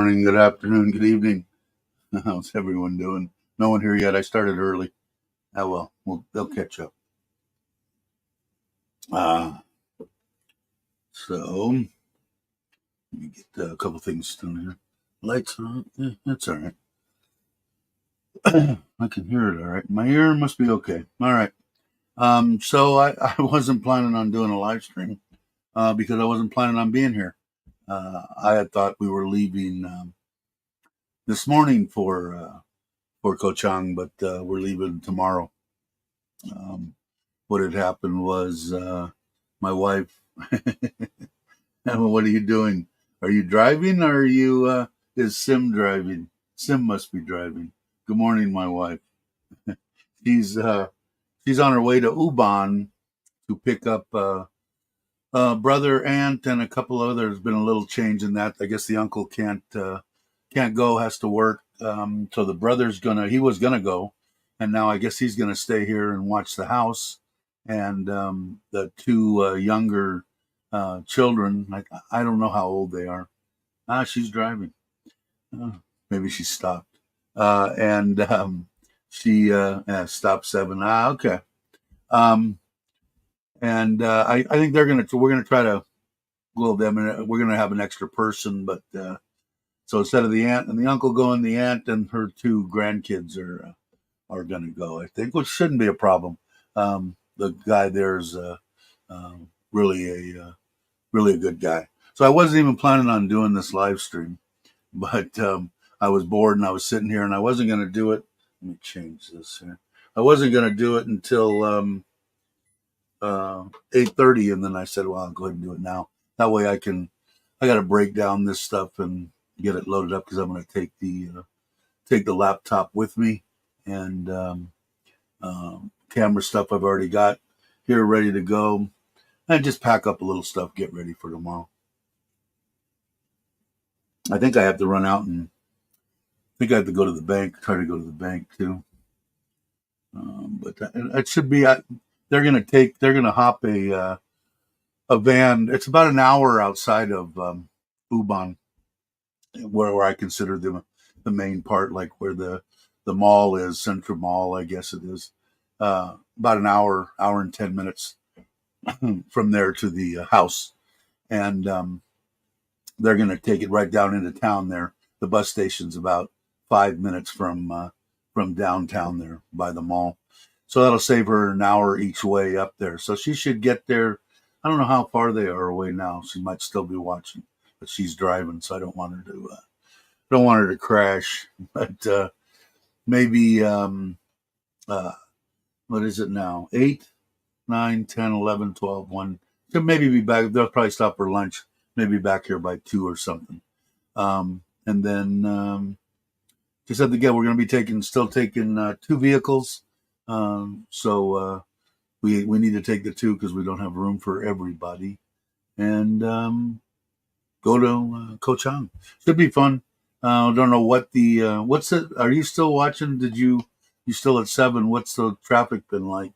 morning, good afternoon, good evening. How's everyone doing? No one here yet. I started early. They'll catch up. Uh, so let me get a couple things done here. Lights on. That's all right. I can hear it all right. My ear must be okay. All right. So I wasn't planning on doing a live stream because I wasn't planning on being here. I had thought we were leaving this morning for Ko Chang, but we're leaving tomorrow. What had happened was my wife. What are you doing? Are you driving, or are you? Is Sim driving? Sim must be driving. Good morning, my wife. She's she's on her way to Ubon to pick up brother, aunt, and a couple others. There's been a little change in that. I guess the uncle can't go, has to work. So the brother's he was gonna go, and now I guess he's gonna stay here and watch the house. And the two younger children, I don't know how old they are. She's driving. Uh, Maybe she stopped. And she stopped 7. Okay. Um, and I think we're gonna try to glove them, and we're gonna have an extra person, but. So instead of the aunt and the uncle going, the aunt and her two grandkids are going to go, I think, which shouldn't be a problem. The guy there is really really a good guy. So I wasn't even planning on doing this live stream, but I was bored and I was sitting here and I wasn't going to do it. Let me change this here. I wasn't going to do it until 8:30, and then I said, "Well, I'll go ahead and do it now. That way I got to break down this stuff and get it loaded up because I'm going to take the laptop with me, and camera stuff I've already got here ready to go, and just pack up a little stuff, get ready for tomorrow. I think I have to run out and I think I have to go to the bank, try to go to the bank too. But it should be. They're going to hop a van. It's about an hour outside of Ubon, where I consider the main part, like where the mall is, Central Mall, I guess it is. About an hour and 10 minutes from there to the house, and they're going to take it right down into town. There, the bus station's about 5 minutes from downtown there by the mall, so that'll save her an hour each way up there. So she should get there. I don't know how far they are away now. She might still be watching, but she's driving, so I don't want her to crash. But maybe what is it now? 8, 9, 10, 11, 12, 1. So maybe be back. They'll probably stop for lunch. Maybe back here by 2 or something. And then just at the get, we're going to be still taking 2 vehicles. So we need to take the 2 because we don't have room for everybody. And go to Ko Chang. Should be fun. Don't know what what's it? Are you still watching? You still at 7? What's the traffic been like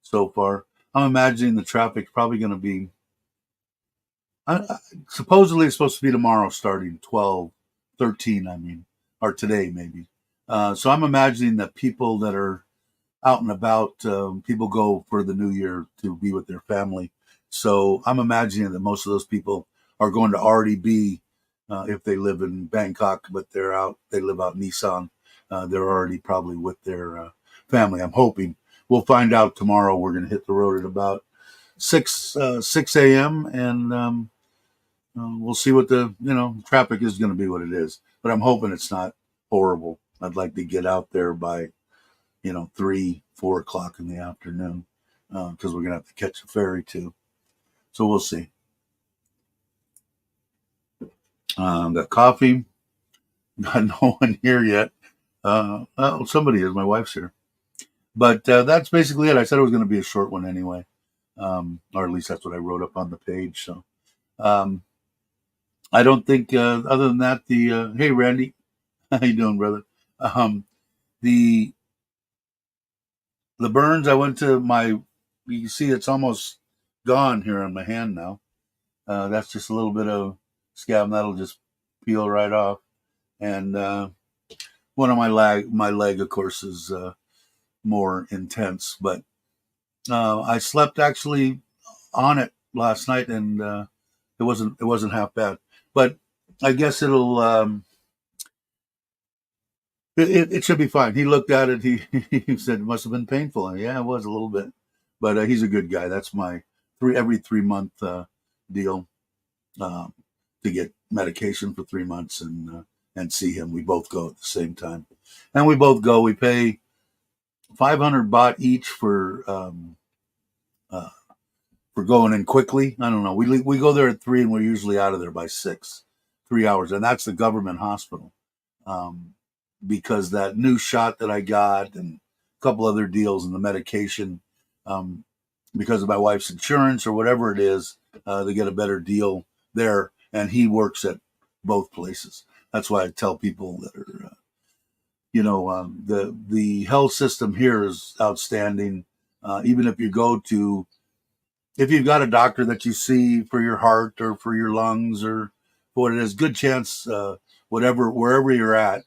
so far? I'm imagining the traffic's probably going to be. Supposedly it's supposed to be tomorrow, starting 12, 13. I mean, or today maybe. So I'm imagining that people that are out and about, people go for the New Year to be with their family. So I'm imagining that most of those people are going to already be, if they live in Bangkok, but they live out in Isan. They're already probably with their family. I'm hoping. We'll find out tomorrow. We're going to hit the road at about 6 a.m. and we'll see what the traffic is going to be. What it is, but I'm hoping it's not horrible. I'd like to get out there by 3, 4 o'clock in the afternoon because we're going to have to catch a ferry too. So we'll see. Got coffee. Got no one here yet. Somebody is. My wife's here. But that's basically it. I said it was going to be a short one anyway. Or at least that's what I wrote up on the page. So I don't think, other than that, hey, Randy, how you doing, brother? The burns, I went to you can see it's almost gone here on my hand now. That's just a little bit of scab that'll just peel right off. and one of my leg, of course, is more intense. But I slept actually on it last night, and it wasn't half bad. But I guess it should be fine. He looked at it. He said it must have been painful. And yeah, it was a little bit, but he's a good guy. That's my every 3 month deal, um, to get medication for 3 months and see him. We both go at the same time, and we both go. We pay 500 baht each uh, for going in quickly. I don't know. We go there at 3, and we're usually out of there by 6, 3 hours, and that's the government hospital. Um, because that new shot that I got and a couple other deals and the medication, um, because of my wife's insurance or whatever it is, they get a better deal there. And he works at both places. That's why I tell people that are, the health system here is outstanding. Even if you've got a doctor that you see for your heart or for your lungs or what it is, good chance, wherever you're at,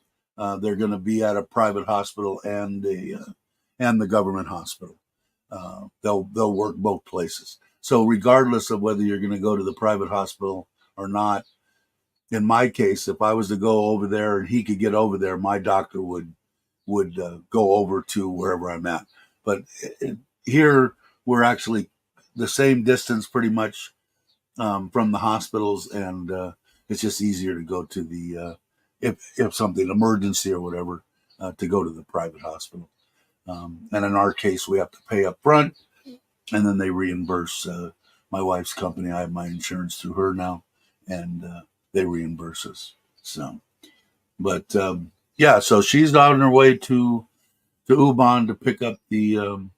they're going to be at a private hospital and the government hospital. They'll work both places. So regardless of whether you're going to go to the private hospital or not, in my case, if I was to go over there and he could get over there, my doctor would go over to wherever I'm at. But here we're actually the same distance pretty much, from the hospitals, and it's just easier to go to the if something emergency or whatever, to go to the private hospital. And in our case, we have to pay up front, and then they reimburse my wife's company. I have my insurance through her now, and they reimburse us. So, but yeah, so she's on her way to Ubon to pick up the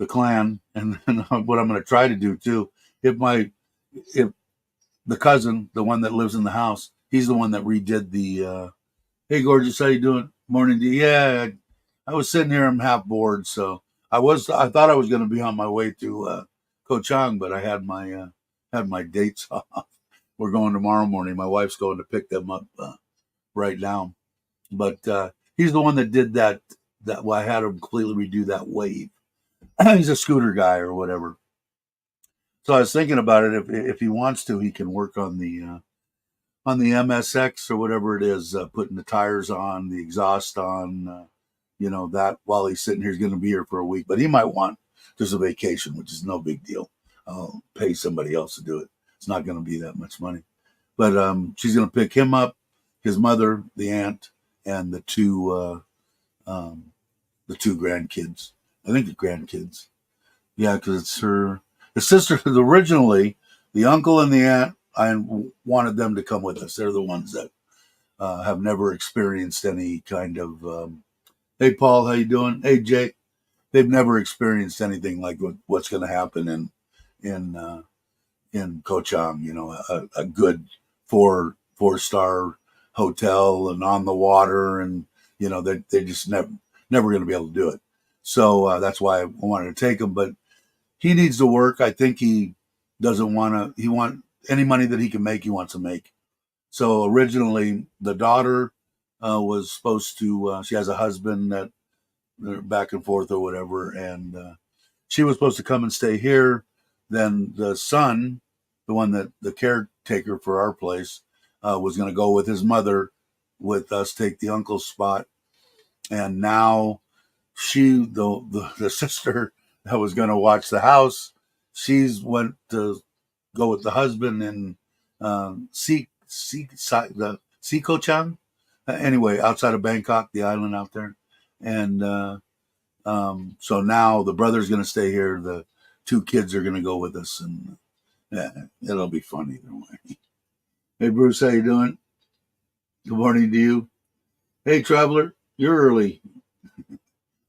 clan, and then what I'm going to try to do too. If the cousin, the one that lives in the house, he's the one that redid the. Hey, gorgeous, how you doing? Morning to you. Yeah, I was sitting here. I'm half bored, so I thought I was going to be on my way to Ko Chang, but I had my dates off. We're going tomorrow morning. My wife's going to pick them up right now. But he's the one that did that. Well, I had him completely redo that wave. He's a scooter guy or whatever. So I was thinking about it. If he wants to, he can work on the MSX or whatever it is, putting the tires on, the exhaust on. That while he's sitting here, he's going to be here for a week. But he might want just a vacation, which is no big deal. I'll pay somebody else to do it. It's not going to be that much money. But she's going to pick him up, his mother, the aunt, and the two grandkids. I think the grandkids. Yeah, because it's the sister. Originally, the uncle and the aunt, I wanted them to come with us. They're the ones that have never experienced any kind of. Hey, Paul, how you doing? Hey, Jake. They've never experienced anything like what's going to happen in Ko Chang. A good four-star hotel and on the water, and they just never going to be able to do it. So that's why I wanted to take him, but he needs to work. I think he doesn't want to. He want any money that he can make. He wants to make. So originally, the daughter was supposed to. She has a husband that they're back and forth or whatever, and she was supposed to come and stay here. Then the son, the one that the caretaker for our place, was going to go with his mother, with us, take the uncle's spot, and now the sister that was going to watch the house, she's went to go with the husband in the Siko Chang. Anyway, outside of Bangkok, the island out there, and so now the brother's going to stay here. The two kids are going to go with us, and yeah, it'll be fun either way. Hey, Bruce, how you doing? Good morning to you. Hey, traveler, you're early.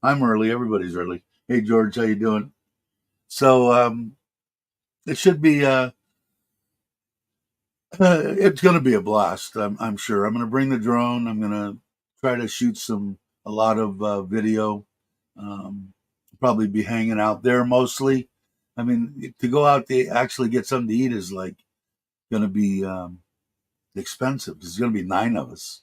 I'm early. Everybody's early. Hey, George, how you doing? So it should be. It's going to be a blast. I'm sure. I'm going to bring the drone. I'm going to try to shoot a lot of video. Um, Probably be hanging out there mostly. I mean, to go out to actually get something to eat is like going to be expensive. There's going to be 9 of us.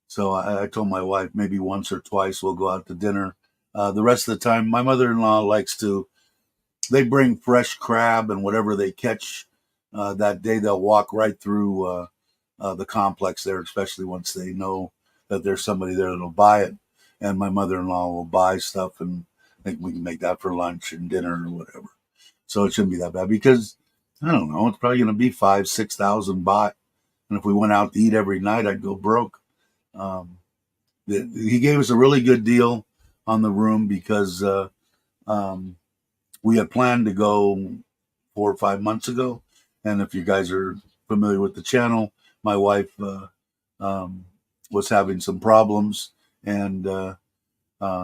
So I told my wife maybe once or twice we'll go out to dinner. The rest of the time, my mother-in-law likes to, they bring fresh crab and whatever they catch that day. They'll walk right through the complex there, especially once they know that there's somebody there that'll buy it. And my mother-in-law will buy stuff, and I think we can make that for lunch and dinner or whatever. So it shouldn't be that bad because I don't know. It's probably going to be 5,000-6,000 baht, and if we went out to eat every night, I'd go broke. Um, he gave us a really good deal on the room because um, we had planned to go 4 or 5 months ago. And if you guys are familiar with the channel, my wife um, was having some problems, and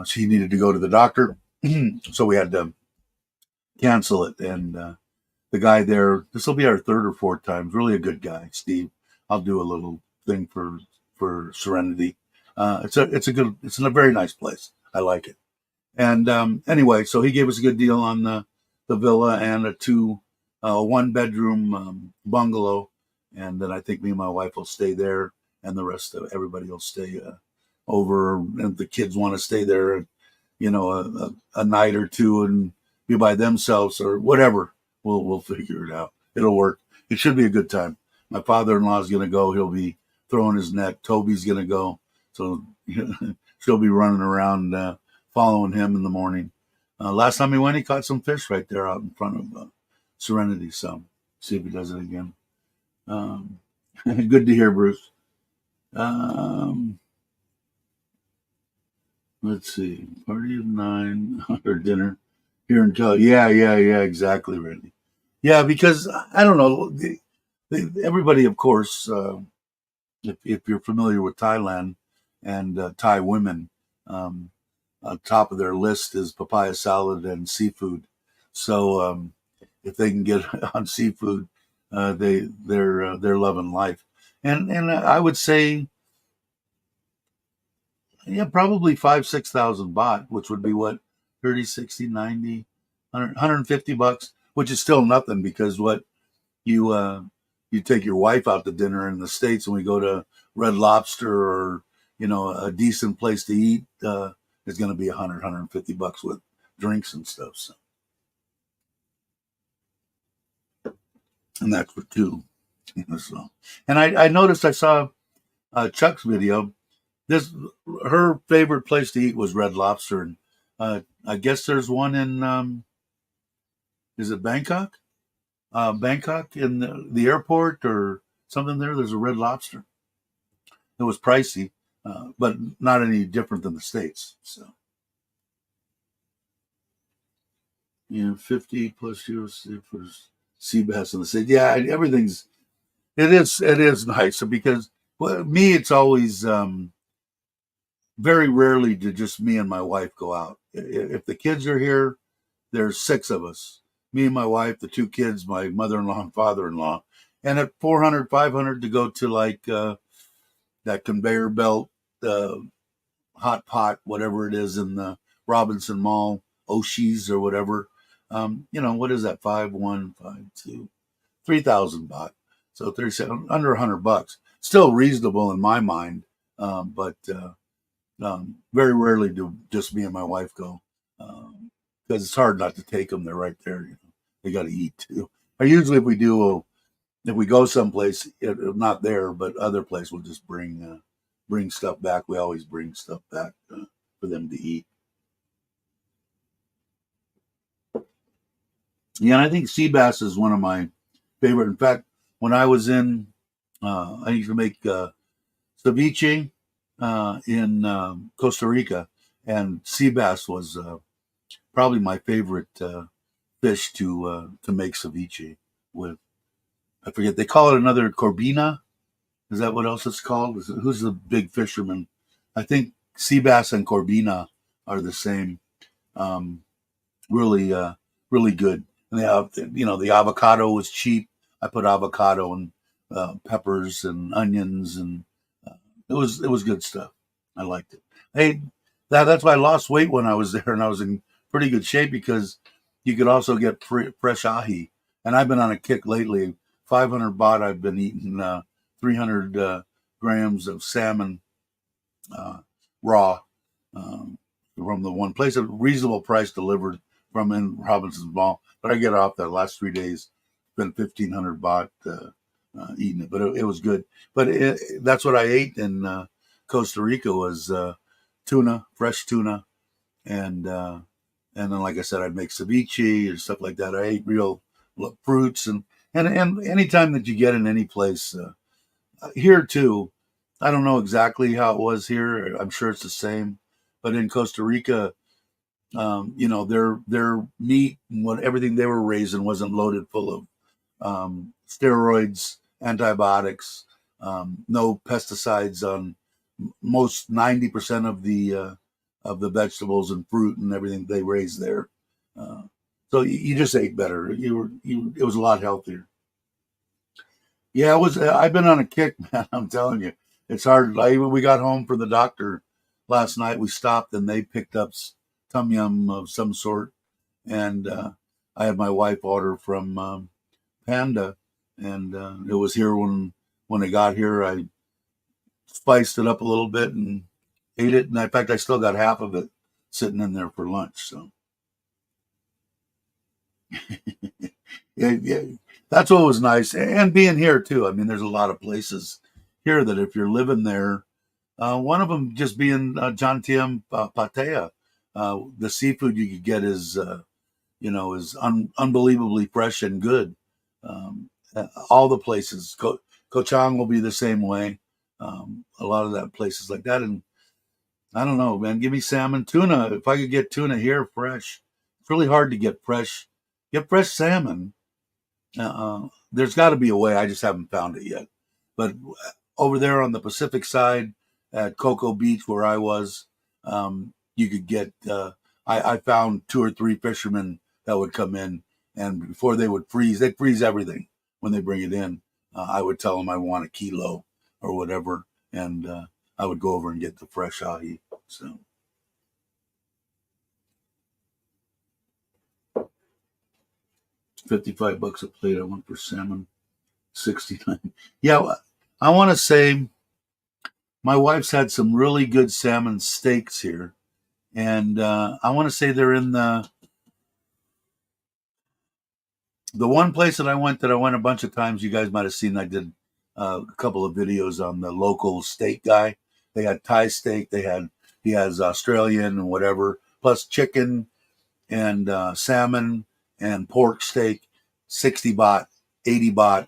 she needed to go to the doctor. So we had to cancel it. And the guy there, this will be our 3rd or 4th time, really a good guy, Steve. I'll do a little thing for Serenity. It's a very nice place. I like it. And anyway, so he gave us a good deal on the villa and a 1-bedroom bungalow. And then I think me and my wife will stay there, and the rest of everybody will stay over. And if the kids want to stay there, a night or two and be by themselves or whatever, we'll figure it out. It'll work. It should be a good time. My father-in-law is going to go. He'll be throwing his net. Toby's going to go. So she'll be running around following him in the morning. Last time he went, he caught some fish right there out in front of Serenity. So see if he does it again. Good to hear, Bruce. Let's see. Party of 9 or dinner here in Cal. Yeah, exactly, Randy. Yeah, because I don't know. Everybody, of course, if you're familiar with Thailand and Thai women, on top of their list is papaya salad and seafood. So if they can get on seafood, they're loving life. And I would say, yeah, probably 5,000-6,000 baht, which would be what, 30, 60, 90, 100, $150, which is still nothing because what you take your wife out to dinner in the States and we go to Red Lobster or, a decent place to eat, is going to be 100, $150 with drinks and stuff. So, and that's for 2. So, and I noticed, I saw Chuck's video. Her favorite place to eat was Red Lobster, and I guess there's one in is it Bangkok? Bangkok in the airport or something there. There's a Red Lobster. It was pricey, but not any different than the States. So, 50 plus euros for sea bass in the States. Yeah, it is nice because me, it's always very rarely do just me and my wife go out. If the kids are here, there's 6 of us. Me and my wife, the 2 kids, my mother-in-law and father-in-law. And at 400, 500 to go to like that conveyor belt, hot pot, whatever it is in the Robinson Mall, Oshis or whatever. What is that? 5,152, 3,000 baht. So 37, under $100. Still reasonable in my mind, but very rarely do just me and my wife go because it's hard not to take them. They're right there. They got to eat too. Or usually, if we go someplace, not there, but other place, we'll just bring stuff back. We always bring stuff back for them to eat. Yeah, and I think sea bass is one of my favorite. In fact, when I was I used to make ceviche in Costa Rica, and sea bass was probably my favorite fish to make ceviche with. I forget, they call it another corbina. Is that what else it's called? Who's the big fisherman? I think sea bass and corbina are the same. Really, really good. And they have, the avocado was cheap. I put avocado and peppers and onions, and it was good stuff. I liked it. Hey, that's why I lost weight when I was there, and I was in pretty good shape because you could also get fresh ahi. And I've been on a kick lately. 500 baht. I've been eating 300 grams of salmon raw from the one place, a reasonable price delivered from in Robinson's Mall. But I get off that last 3 days, spent 1,500 baht eating it, but it was good. But that's what I ate in Costa Rica was tuna, fresh tuna, and then like I said, I'd make ceviche and stuff like that. I ate real fruits and anytime that you get in any place here too. I don't know exactly how it was here. I'm sure it's the same, but in Costa Rica, their meat and what everything they were raising wasn't loaded full of steroids, antibiotics, no pesticides on most 90% of the vegetables and fruit and everything they raised there. Uh, so you just ate better. It was a lot healthier. Yeah, it was. I've been on a kick, man. I'm telling you, it's hard. We got home from the doctor last night. We stopped and they picked up tom yum of some sort, and I had my wife order from Panda, and it was here when it got here. I spiced it up a little bit and ate it, and in fact, I still got half of it sitting in there for lunch. So yeah, that's what was nice, and being here too. I mean, there's a lot of places here that if you're living there, one of them just being Jantium Pattaya. The seafood you could get is unbelievably fresh and good. All the places, Kochang will be the same way. A lot of that places like that, and I don't know, man. Give me salmon, tuna. If I could get tuna here fresh, it's really hard to get fresh salmon. There's got to be a way. I just haven't found it yet. But over there on the Pacific side at Cocoa Beach, where I was, you could get. I found two or three fishermen that would come in, and before they'd freeze everything when they bring it in. I would tell them I want a kilo or whatever, and I would go over and get the fresh ahi. So 55 bucks a plate. I went for salmon. 69. Yeah, I want to say my wife's had some really good salmon steaks here, and I want to say they're in the one place that I went a bunch of times. You guys might have seen. I did a couple of videos on the local steak guy. They had Thai steak. He has Australian and whatever, plus chicken and salmon and pork steak. 60 baht, 80 baht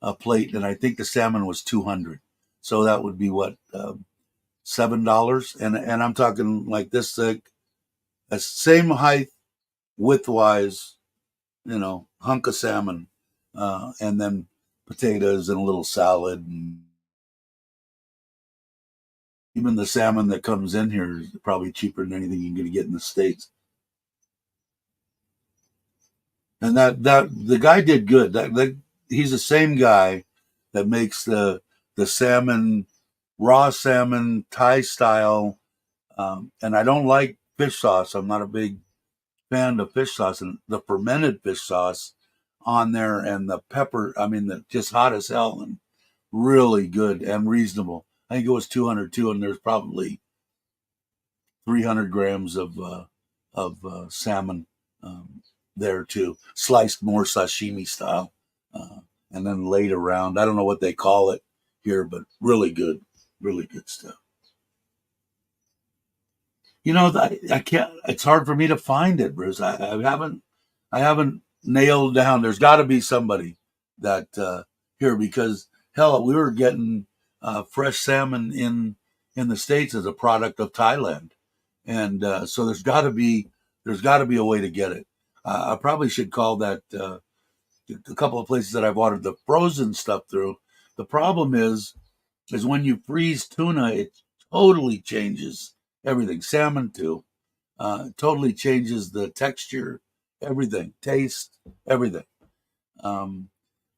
a plate, and I think the salmon was 200. So that would be what $7, and I'm talking like this thick, a same height, widthwise, hunk of salmon, and then potatoes and a little salad, and even the salmon that comes in here is probably cheaper than anything you're going to get in the States. And that the guy did good. That he's the same guy that makes the salmon, raw salmon Thai style. And I don't like fish sauce. I'm not a big fan of fish sauce, and the fermented fish sauce on there and the pepper. I mean, the just hot as hell and really good and reasonable. I think it was 202, and there's probably 300 grams of salmon there too, sliced more sashimi style, and then laid around. I don't know what they call it here, but really good stuff. I can't. It's hard for me to find it, Bruce. I haven't nailed down. There's got to be somebody that here because hell, we were getting fresh salmon in the States as a product of Thailand, and so there's got to be a way to get it. I probably should call that a couple of places that I've ordered the frozen stuff through. The problem is when you freeze tuna, it totally changes everything. Salmon too, totally changes the texture, everything, taste, everything. Um,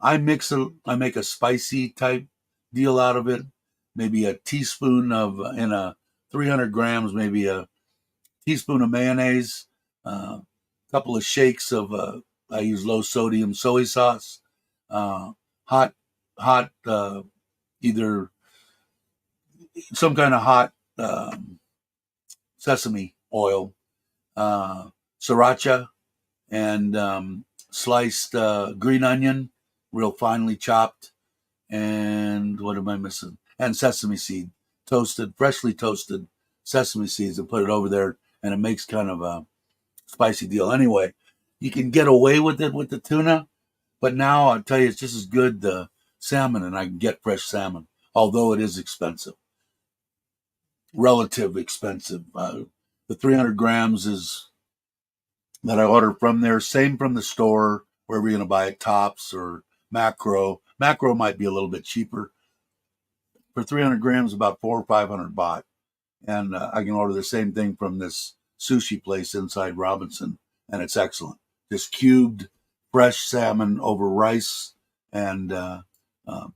I make a spicy type deal out of it. Maybe a teaspoon of in a 300 grams, maybe a teaspoon of mayonnaise, a couple of shakes of I use low sodium soy sauce, uh, hot hot either some kind of hot um, sesame oil, uh, sriracha, and sliced green onion, real finely chopped. And what am I missing? And sesame seed, freshly toasted sesame seeds, and put it over there, and it makes kind of a spicy deal. Anyway, you can get away with it with the tuna, but now I'll tell you, it's just as good the salmon, and I can get fresh salmon, although it is expensive, relative expensive. The 300 grams is that I order from there, same from the store, wherever you're going to buy it, Tops or Macro. Macro might be a little bit cheaper. For 300 grams, about 400 or 500 baht. And I can order the same thing from this sushi place inside Robinson, and it's excellent. Just cubed fresh salmon over rice and uh, and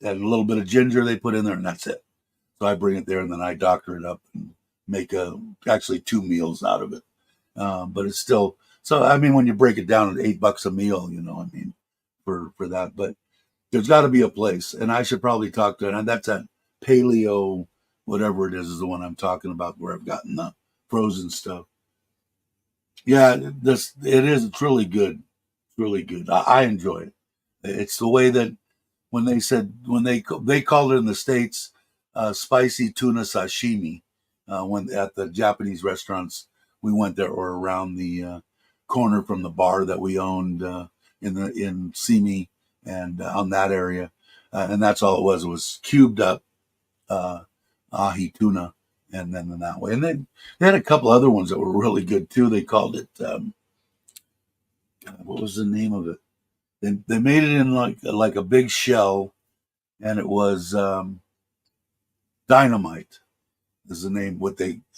a little bit of ginger they put in there, and that's it. So I bring it there, and then I doctor it up and make actually 2 meals out of it. But it's still so. I mean, when you break it down at $8 a meal, I mean, for that. But there's got to be a place, and I should probably talk to it. And that's at Paleo, whatever it is the one I'm talking about, where I've gotten the frozen stuff. Yeah, it is. It's really good. It's really good. I enjoy it. It's the way that when they called it in the States spicy tuna sashimi, when at the Japanese restaurants we went there, or around the corner from the bar that we owned in Simi, and on that area, and that's all it was. It was cubed up uh, ahi tuna, and then in that way. And they had a couple other ones that were really good too. They called it what was the name of it? They made it in like a big shell, and it was dynamite is the name.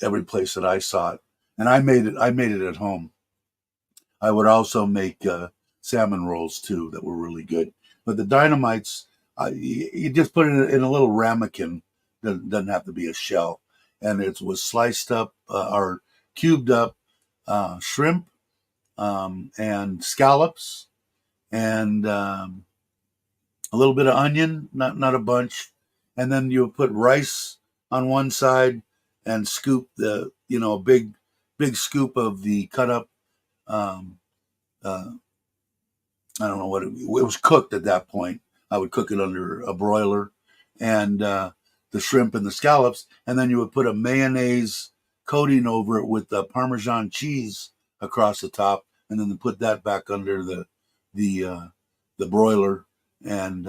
Every place that I saw it, and I made it at home. I would also make salmon rolls too that were really good. But the dynamites, you just put it in a little ramekin. Doesn't have to be a shell, and it was sliced up or cubed up shrimp and scallops, and a little bit of onion, not a bunch, and then you put rice on one side and scoop a big scoop of the cut up. Um, uh, I don't know it was cooked at that point. I would cook it under a broiler, and the shrimp and the scallops, and then you would put a mayonnaise coating over it with the Parmesan cheese across the top, and then put that back under the uh, the broiler, and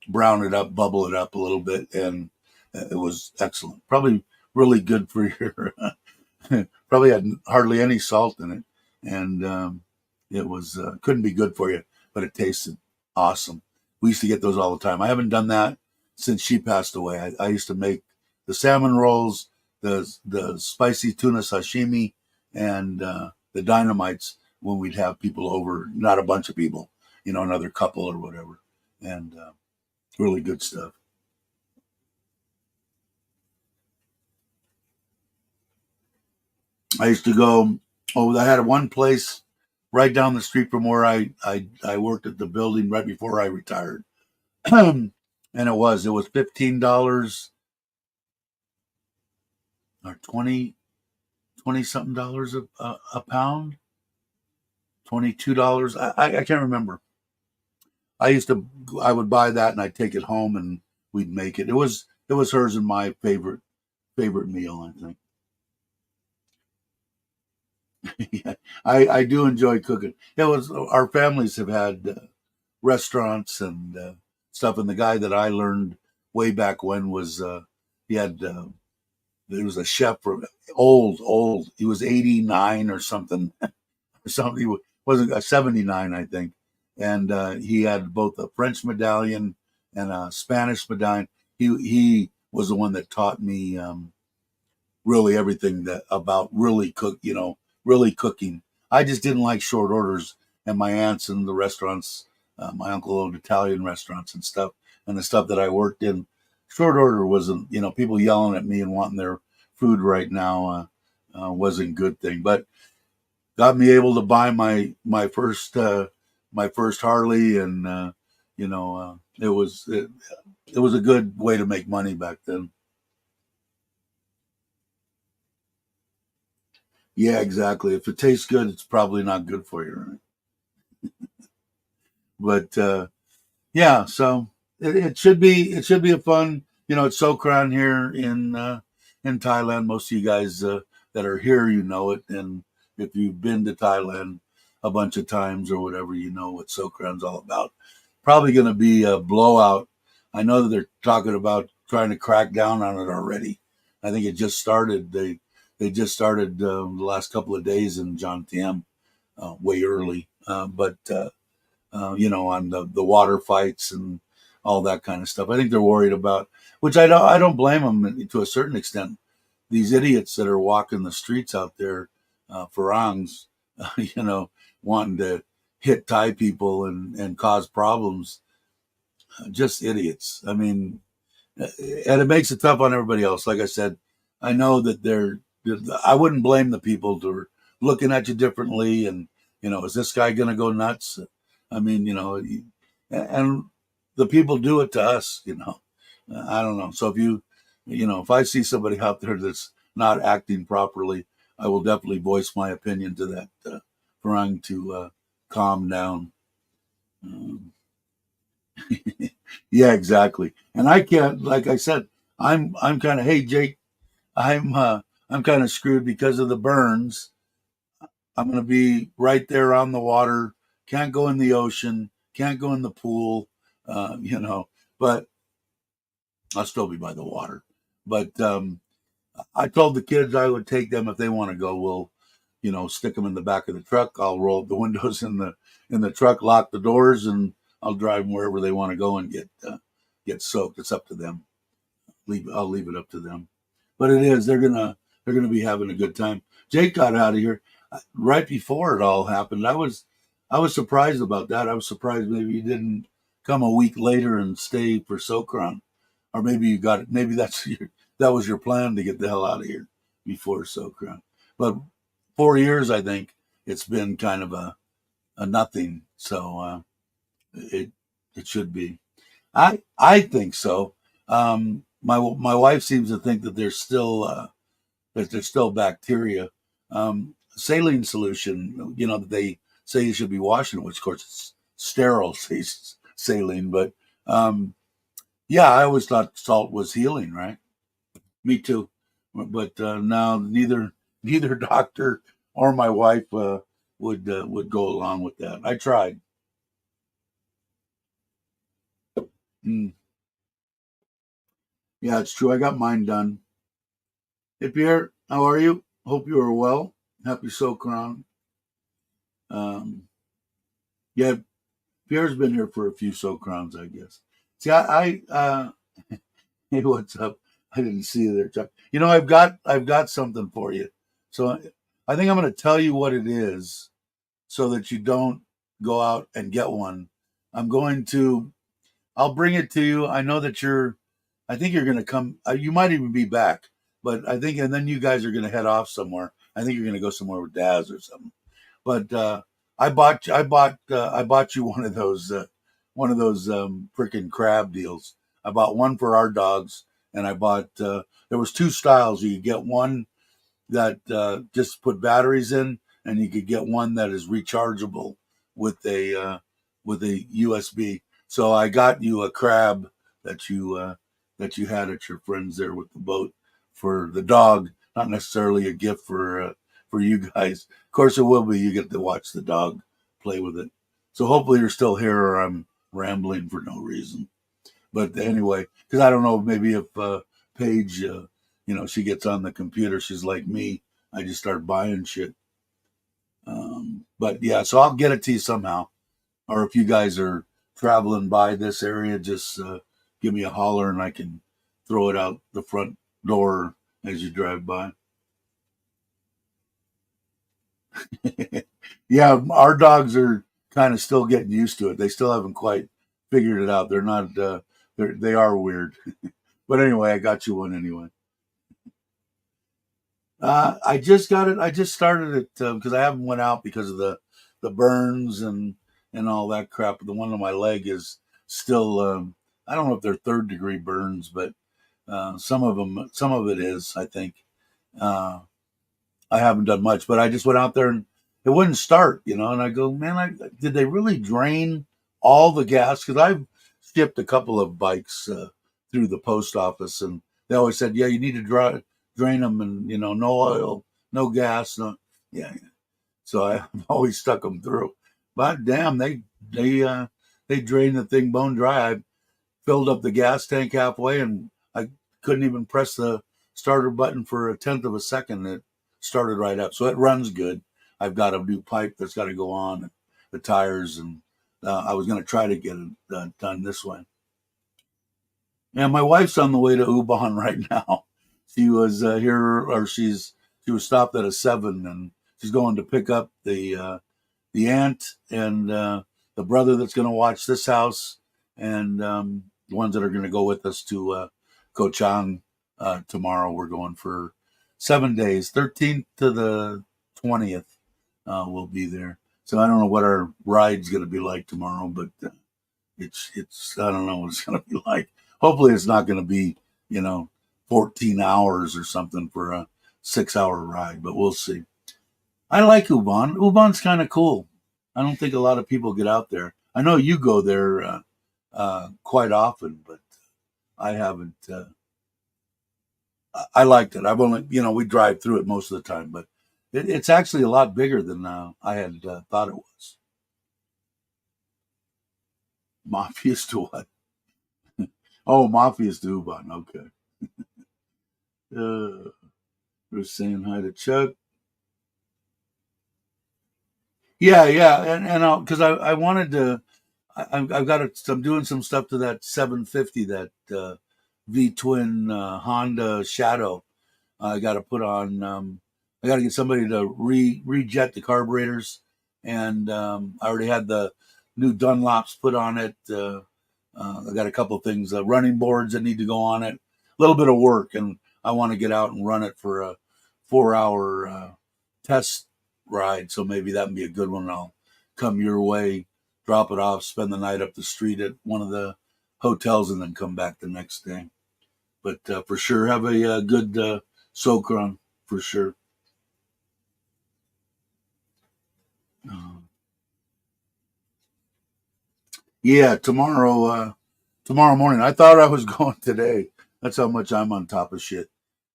brown it up, bubble it up a little bit, and it was excellent. Probably really good for your. Probably had hardly any salt in it, and it was couldn't be good for you, but it tasted awesome. We used to get those all the time. I haven't done that since she passed away. I used to make the salmon rolls, the spicy tuna sashimi, and the dynamites when we'd have people over. Not a bunch of people, another couple or whatever, and really good stuff. I used to go. Oh, I had one place right down the street from where I worked at the building right before I retired, and it was $15 or 20 something dollars a pound, $22. I can't remember. I would buy that and I'd take it home and we'd make it. It was hers and my favorite meal, I think. Yeah, I do enjoy cooking. It was Our families have had restaurants and stuff, and the guy that I learned way back when was he had there was a chef from old. He was 89 or something. Or something. He wasn't 79, I think, and he had both a French medallion and a Spanish medallion. He was the one that taught me really everything that about really cooking. I just didn't like short orders, and my aunts and the restaurants, my uncle owned Italian restaurants and stuff, and the stuff that I worked in. Short order wasn't, people yelling at me and wanting their food right now wasn't a good thing, but got me able to buy my first Harley, and it was It was a good way to make money back then. Yeah, exactly. If it tastes good, it's probably not good for you, right? But yeah, so it should be a fun. It's Sokran here in Thailand. Most of you guys that are here, you know it, and if you've been to Thailand a bunch of times or whatever, you know what Sokran's all about. Probably going to be a blowout. I know that they're talking about trying to crack down on it already. I think it just started. They just started the last couple of days in Jomtien, way early, but on the water fights and all that kind of stuff. I think they're worried about, which I don't blame them to a certain extent. These idiots that are walking the streets out there, Farangs, you know, wanting to hit Thai people and cause problems, just idiots. I mean, and it makes it tough on everybody else. Like I said, I know that I wouldn't blame the people who are looking at you differently, and is this guy going to go nuts? I mean, and the people do it to us. I don't know. So if I see somebody out there that's not acting properly, I will definitely voice my opinion to that, trying to calm down. Um, yeah, exactly. And I can't, like I said, I'm kind of, hey Jake, I'm kind of screwed because of the burns. I'm going to be right there on the water. Can't go in the ocean. Can't go in the pool. Uh, you know, but I'll still be by the water. But I told the kids I would take them if they want to go. We'll, stick them in the back of the truck. I'll roll up the windows in the truck, lock the doors, and I'll drive them wherever they want to go and get soaked. It's up to them. I'll leave it up to them. But it is they're gonna be having a good time. Jake got out of here right before it all happened. I was surprised about that. I was surprised maybe you didn't come a week later and stay for Sokran, or maybe you got it. Maybe that was your plan to get the hell out of here before Sokran. But 4 years, I think it's been kind of a nothing. So it it should be. I think so. My wife seems to think that there's still bacteria. Saline solution, that they say you should be washing, which of course it's sterile saline. But yeah, I always thought salt was healing, right? Me too. But now neither doctor or my wife would go along with that. I tried. Mm, yeah, it's true. I got mine done. Hey Pierre, how are you? Hope you are well. Happy Sokran. Um, yeah, Pierre's been here for a few Sokrans, I guess. See, hey, what's up? I didn't see you there, Chuck. I've got something for you. So I think I'm going to tell you what it is, so that you don't go out and get one. I'm going to I'll bring it to you. I know that I think you're going to come. You might even be back, but I think, and then you guys are going to head off somewhere. I think you're going to go somewhere with Daz or something. But I bought you one of those freaking crab deals. I bought one for our dogs, and I bought. There was two styles. You could get one that just put batteries in, and you could get one that is rechargeable with a USB. So I got you a crab that you had at your friends there with the boat for the dog, not necessarily a gift for you guys. Of course, it will be. You get to watch the dog play with it. So hopefully you're still here, or I'm rambling for no reason. But anyway, because I don't know, maybe if Paige, she gets on the computer, she's like me. I just start buying shit. But yeah, so I'll get it to you somehow. Or if you guys are traveling by this area, just give me a holler and I can throw it out the front door as you drive by. Yeah, our dogs are kind of still getting used to it. They still haven't quite figured it out. They're not. They are weird. But anyway, I got you one anyway. I just got it. I just started it because I haven't went out because of the burns and all that crap. The one on my leg is still I don't know if they're third degree burns, but some of them, some of it is, I think. Uh, I haven't done much, but I just went out there and it wouldn't start, and I go, man, did they really drain all the gas? Because I've shipped a couple of bikes through the post office, and they always said, yeah, you need to drain them, and no oil, no gas, no, yeah. So I've always stuck them through. But damn, they drained the thing bone dry. I filled up the gas tank halfway, and I couldn't even press the starter button for a tenth of a second. It started right up, so it runs good. I've got a new pipe that's got to go on the tires, and I was going to try to get it done this way. Yeah, my wife's on the way to Ubon right now. She was here, or she was stopped at a 7, and she's going to pick up the aunt and the brother that's going to watch this house, and the ones that are going to go with us to Ko Chang tomorrow. We're going for 7 days, 13th to the 20th. We'll be there. So I don't know what our ride's going to be like tomorrow, but it's I don't know what it's going to be like. Hopefully, it's not going to be 14 hours or something for a 6-hour ride, but we'll see. I like Ubon. Ubon's kind of cool. I don't think a lot of people get out there. I know you go there quite often, but I haven't. I liked it. I've only, we drive through it most of the time, but it's actually a lot bigger than I had thought it was. Mafia's to what? Oh, Mafia's to Ubon. Okay. We're saying hi to Chuck. Yeah, yeah, and because I wanted to, I've got to, I'm doing some stuff to that 750, that V twin Honda Shadow. I got to put on. I got to get somebody to rejet the carburetors, and I already had the new Dunlops put on it. I got a couple of things, running boards that need to go on it. A little bit of work, and I want to get out and run it for a 4-hour test ride. So maybe that would be a good one. I'll come your way, drop it off, spend the night up the street at one of the hotels, and then come back the next day. But for sure, have a good soak run for sure. Yeah, tomorrow morning. I thought I was going today. That's how much I'm on top of shit.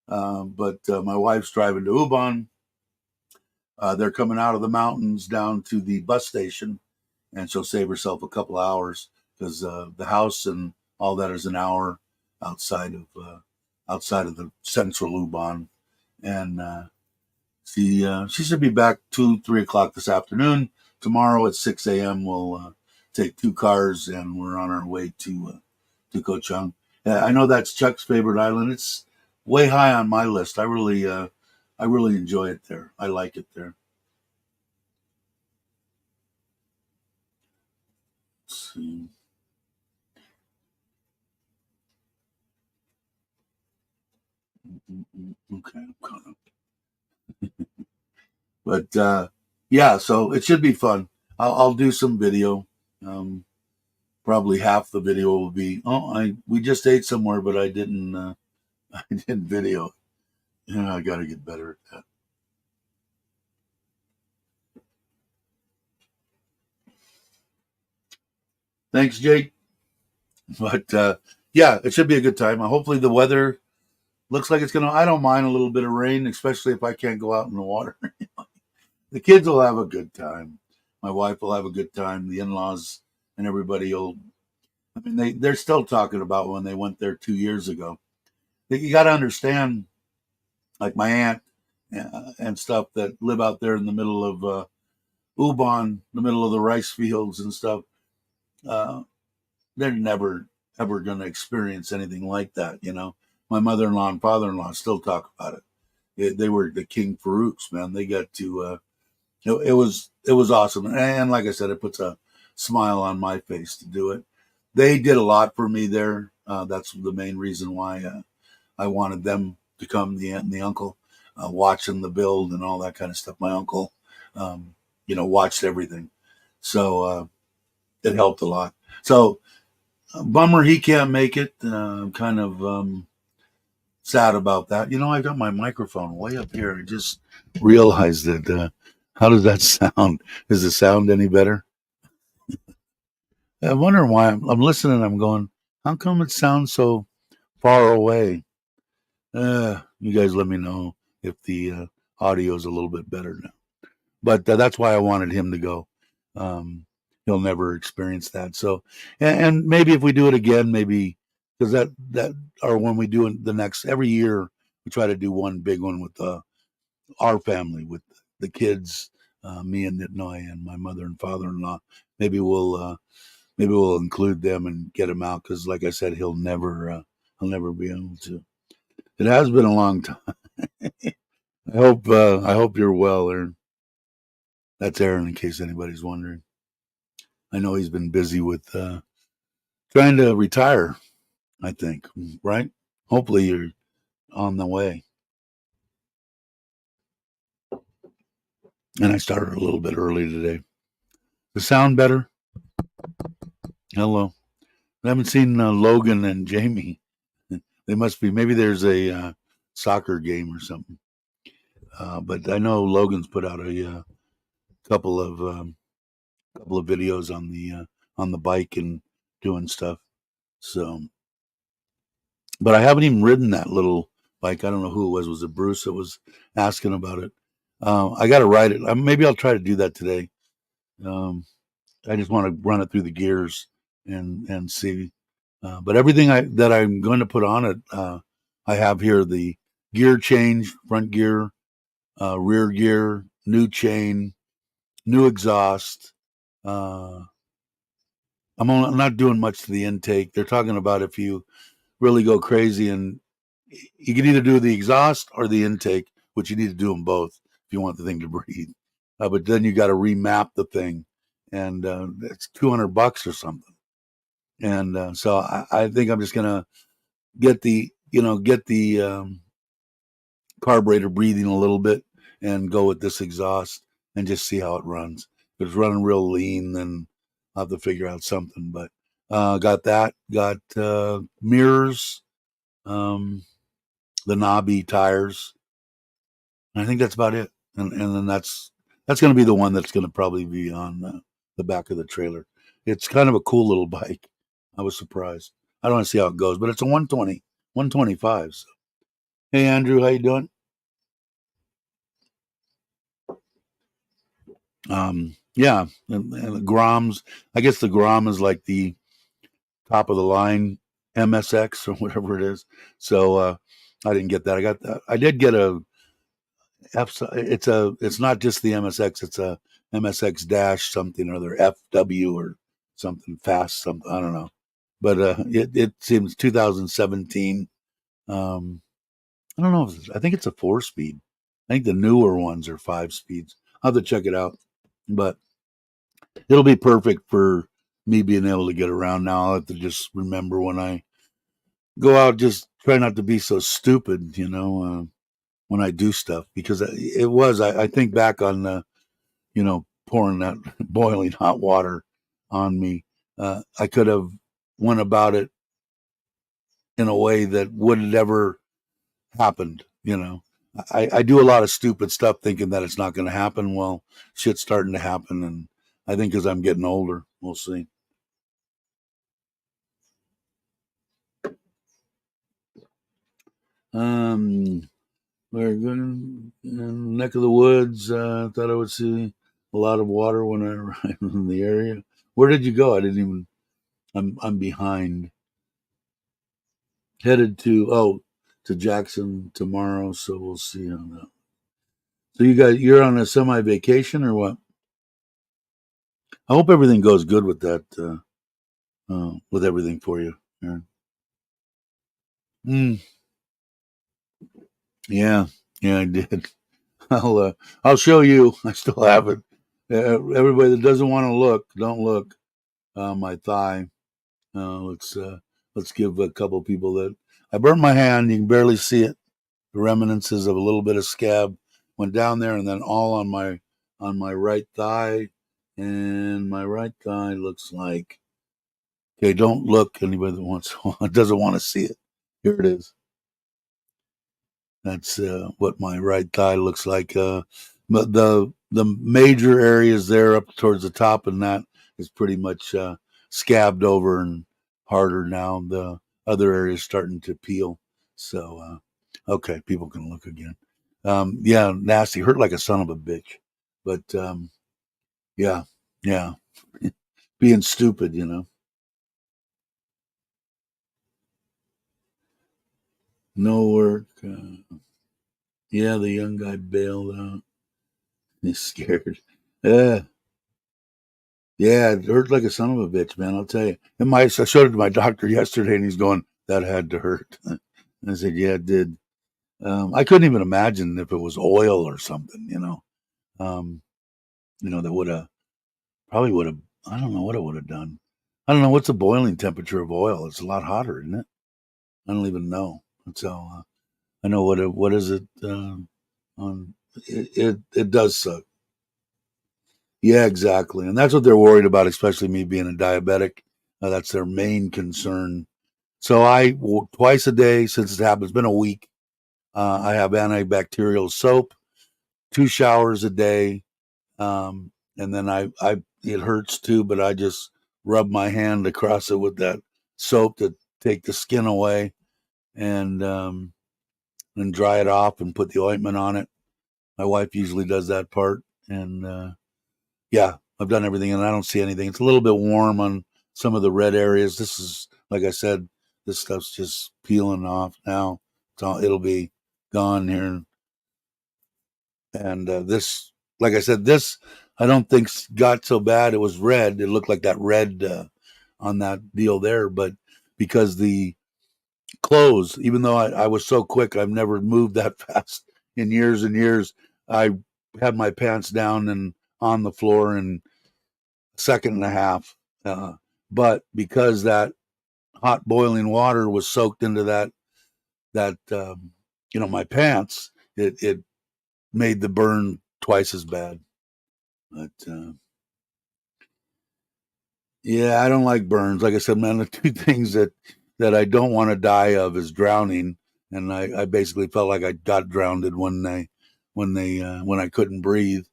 But my wife's driving to Ubon. They're coming out of the mountains down to the bus station, and she'll save herself a couple of hours because the house and all that is an hour outside of the central Ubon, and she should be back 2-3 o'clock this afternoon. Tomorrow at 6 a.m. we'll take 2 cars and we're on our way to Ko Chang. I know that's Chuck's favorite island. It's way high on my list. I really enjoy it there. I like it there. Let's see. Okay, I'm caught up. But yeah, so it should be fun. I'll do some video. Um, Probably half the video will be, oh, I we just ate somewhere, but I didn't I didn't video. Yeah, I got to get better at that. Thanks, Jake. But yeah, it should be a good time. Hopefully the weather looks like it's gonna. I don't mind a little bit of rain, especially if I can't go out in the water. The kids will have a good time. My wife will have a good time. The in-laws and everybody will. I mean, they're still talking about when they went there 2 years ago. You got to understand, like my aunt and stuff that live out there in the middle of Ubon, the middle of the rice fields and stuff. Uh, they're never ever going to experience anything like that. My mother-in-law and father-in-law still talk about it. They were the King Farouks, man. They got to. It was awesome, and like I said, it puts a smile on my face to do it. They did a lot for me there. That's the main reason why I wanted them to come, the aunt and the uncle, watching the build and all that kind of stuff. My uncle, watched everything, so it helped a lot. So Bummer he can't make it. I'm kind of sad about that. I got my microphone way up here. I just realized it. How does that sound? Does it sound any better? I wonder why I'm listening. I'm going, how come it sounds so far away? You guys let me know if the audio is a little bit better now. But that's why I wanted him to go. He'll never experience that. So, and maybe if we do it again, maybe because that or when we do it the next every year, we try to do one big one with our family, with the kids, me and Nitnoy and my mother and father-in-law. Maybe we'll include them and get him out because, like I said, he'll never be able to. It has been a long time. I hope you're well, Aaron. That's Aaron, in case anybody's wondering. I know he's been busy with trying to retire. I think, right? Hopefully, you're on the way. And I started a little bit early today. The sound better? Hello. I haven't seen Logan and Jamie. They must be. Maybe there's a soccer game or something. But I know Logan's put out a couple of videos on the bike and doing stuff. So, but I haven't even ridden that little bike. I don't know who it was. Was it Bruce that was asking about it? I got to ride it. Maybe I'll try to do that today. Um, I just want to run it through the gears and see. But everything that I'm going to put on it, I have here the gear change, front gear, rear gear, new chain, new exhaust. Uh, I'm not doing much to the intake. They're talking about if you really go crazy, and you can either do the exhaust or the intake, which you need to do them both if you want the thing to breathe. But then you got to remap the thing, and it's $200 or something. And so I think I'm just gonna get the carburetor breathing a little bit and go with this exhaust and just see how it runs. If it's running real lean, then I'll have to figure out something. But got that. Got mirrors, the knobby tires. And I think that's about it. And then that's going to be the one that's going to probably be on the back of the trailer. It's kind of a cool little bike. I was surprised. I don't want to see how it goes, but it's a 120, 125. So. Hey, Andrew, how you doing? Yeah, and the Groms. I guess the Grom is like the top of the line MSX or whatever it is. So I didn't get that. I got that. I did get a F. It's not just the MSX. It's a MSX dash something or other FW or something fast something. I don't know. But it seems 2017. I don't know. I think it's a 4-speed. I think the newer ones are 5 speeds. I'll have to check it out. But it'll be perfect for me being able to get around now. I'll have to just remember when I go out, just try not to be so stupid, when I do stuff. Because I think back on, pouring that boiling hot water on me. I could have went about it in a way that would have never happened. I do a lot of stupid stuff thinking that it's not going to happen. Well, shit's starting to happen. And I think as I'm getting older, we'll see. Um, we're going in the neck of the woods. Thought I would see a lot of water when I arrived in the area. Where did you go? I didn't even. I'm behind. Headed to Jackson tomorrow, so we'll see on that. So you're on a semi vacation or what? I hope everything goes good with that. With everything for you, Aaron. Mm, yeah, yeah, I did. I'll show you. I still have it. Everybody that doesn't want to look, don't look. My thigh. Let's give a couple people that I burnt my hand. You can barely see it. The reminiscences of a little bit of scab went down there, and then all on my right thigh, and my right thigh looks like Okay, don't look. Anybody that wants doesn't want to see it. Here it is. That's what my right thigh looks like. But the major areas there up towards the top, and that is pretty much scabbed over and harder now. The other areas starting to peel. So okay, people can look again. Yeah, nasty. Hurt like a son of a bitch. But yeah, yeah, being stupid, you know. No work. Yeah, the young guy bailed out. He's scared. Yeah, yeah, it hurt like a son of a bitch, man. I'll tell you. And I showed it to my doctor yesterday, and he's going, "That had to hurt." And I said, "Yeah, it did." I couldn't even imagine if it was oil or something, you know. Um, that would have probably would have. I don't know what it would have done. I don't know what's the boiling temperature of oil. It's a lot hotter, isn't it? I don't even know. So I know what is it? It does suck. Yeah, exactly. And that's what they're worried about, especially me being a diabetic. That's their main concern. So twice a day since it happened, it's been a week. I have antibacterial soap, 2 showers a day. And then it hurts too, but I just rub my hand across it with that soap to take the skin away and dry it off and put the ointment on it. My wife usually does that part. And, yeah, I've done everything and I don't see anything. It's a little bit warm on some of the red areas. This is, like I said, this stuff's just peeling off now. It'll be gone here. And this, like I said, this I don't think got so bad. It was red. It looked like that red on that deal there. But because the clothes, even though I was so quick, I've never moved that fast in years and years. I had my pants down and on the floor in a second and a half. But because that hot boiling water was soaked into that my pants, it made the burn twice as bad. But yeah, I don't like burns. Like I said, man, the two things that I don't want to die of is drowning, and I basically felt like I got drowned when I couldn't breathe,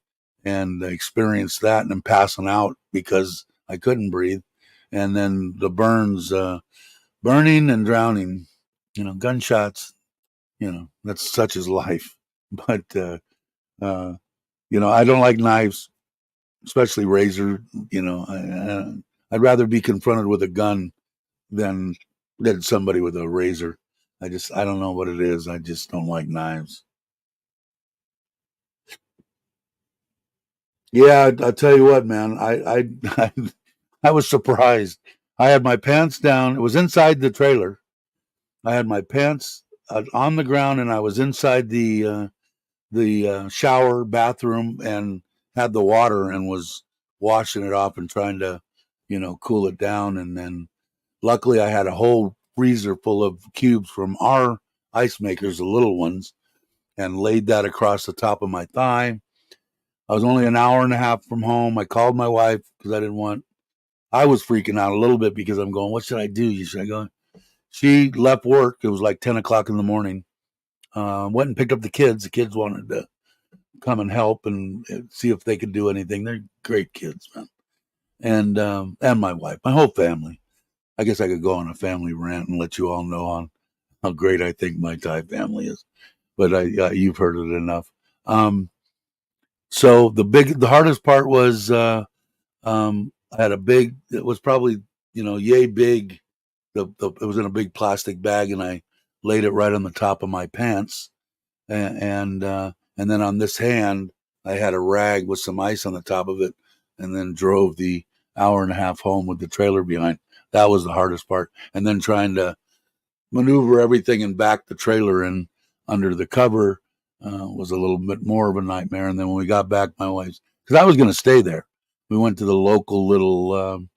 and I experienced that, and then passing out because I couldn't breathe, and then the burns, burning and drowning, gunshots. That's such is life. But uh, I don't like knives, especially razor. I'd rather be confronted with a gun than somebody with a razor. I don't know what it is. I just don't like knives. Yeah, I'll tell you what, man. I was surprised. I had my pants down. It was inside the trailer. I had my pants on the ground, and I was inside the shower bathroom and had the water and was washing it off and trying to, cool it down. And then luckily I had a whole freezer full of cubes from our ice makers, the little ones, and laid that across the top of my thigh. I was only an hour and a half from home. I called my wife because I was freaking out a little bit because I'm going, what should I do? Should I go? She left work. It was like 10 o'clock in the morning. Went and picked up the kids. The kids wanted to come and help and see if they could do anything. They're great kids, man. And my wife, my whole family. I guess I could go on a family rant and let you all know on how great I think my Thai family is. But you've heard it enough. So the hardest part was I had a big. It was probably yay big. It was in a big plastic bag, and I laid it right on the top of my pants, and then on this hand I had a rag with some ice on the top of it, and then drove the hour and a half home with the trailer behind. That was the hardest part, and then trying to maneuver everything and back the trailer in under the cover was a little bit more of a nightmare. And then when we got back, my wife's because I was going to stay there. We went to the local little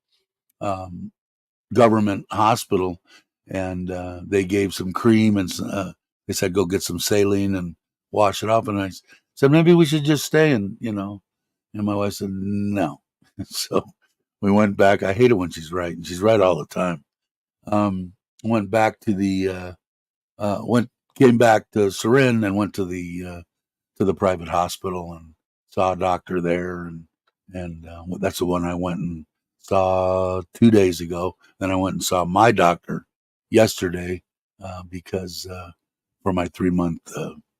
government hospital, and they gave some cream and they said go get some saline and wash it off. And I said maybe we should just stay and my wife said no. So we went back. I hate it when she's right, and she's right all the time. Um, went back to the went came back to Surin and went to the private hospital and saw a doctor there, and that's the one I went and saw 2 days ago. Then I went and saw my doctor yesterday because for my 3 month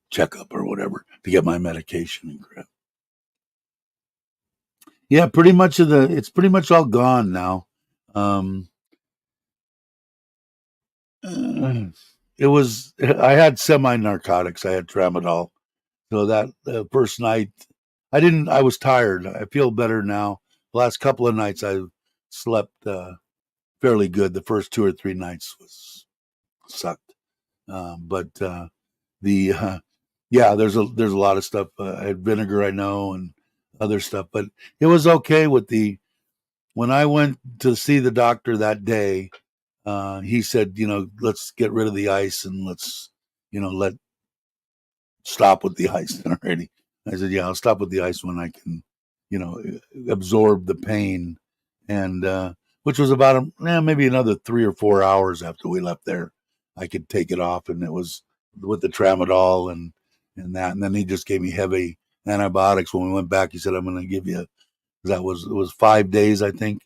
checkup or whatever to get my medication and crap. Yeah, pretty much it's pretty much all gone now. Um, uh, it was I had semi narcotics. I had tramadol. So that first night, I was tired. I feel better now. The last couple of nights, I slept fairly good. The first 2 or 3 nights was sucked. But the yeah, there's a lot of stuff. I had vinegar, I know, and other stuff. But it was okay with the when I went to see the doctor that day. He said, let's get rid of the ice and let's, let stop with the ice already. I said, yeah, I'll stop with the ice when I can, you know, absorb the pain. And, which was about maybe another 3 or 4 hours after we left there. I could take it off. And it was with the tramadol and that. And then he just gave me heavy antibiotics. When we went back, he said, I'm going to give you, it was 5 days, I think.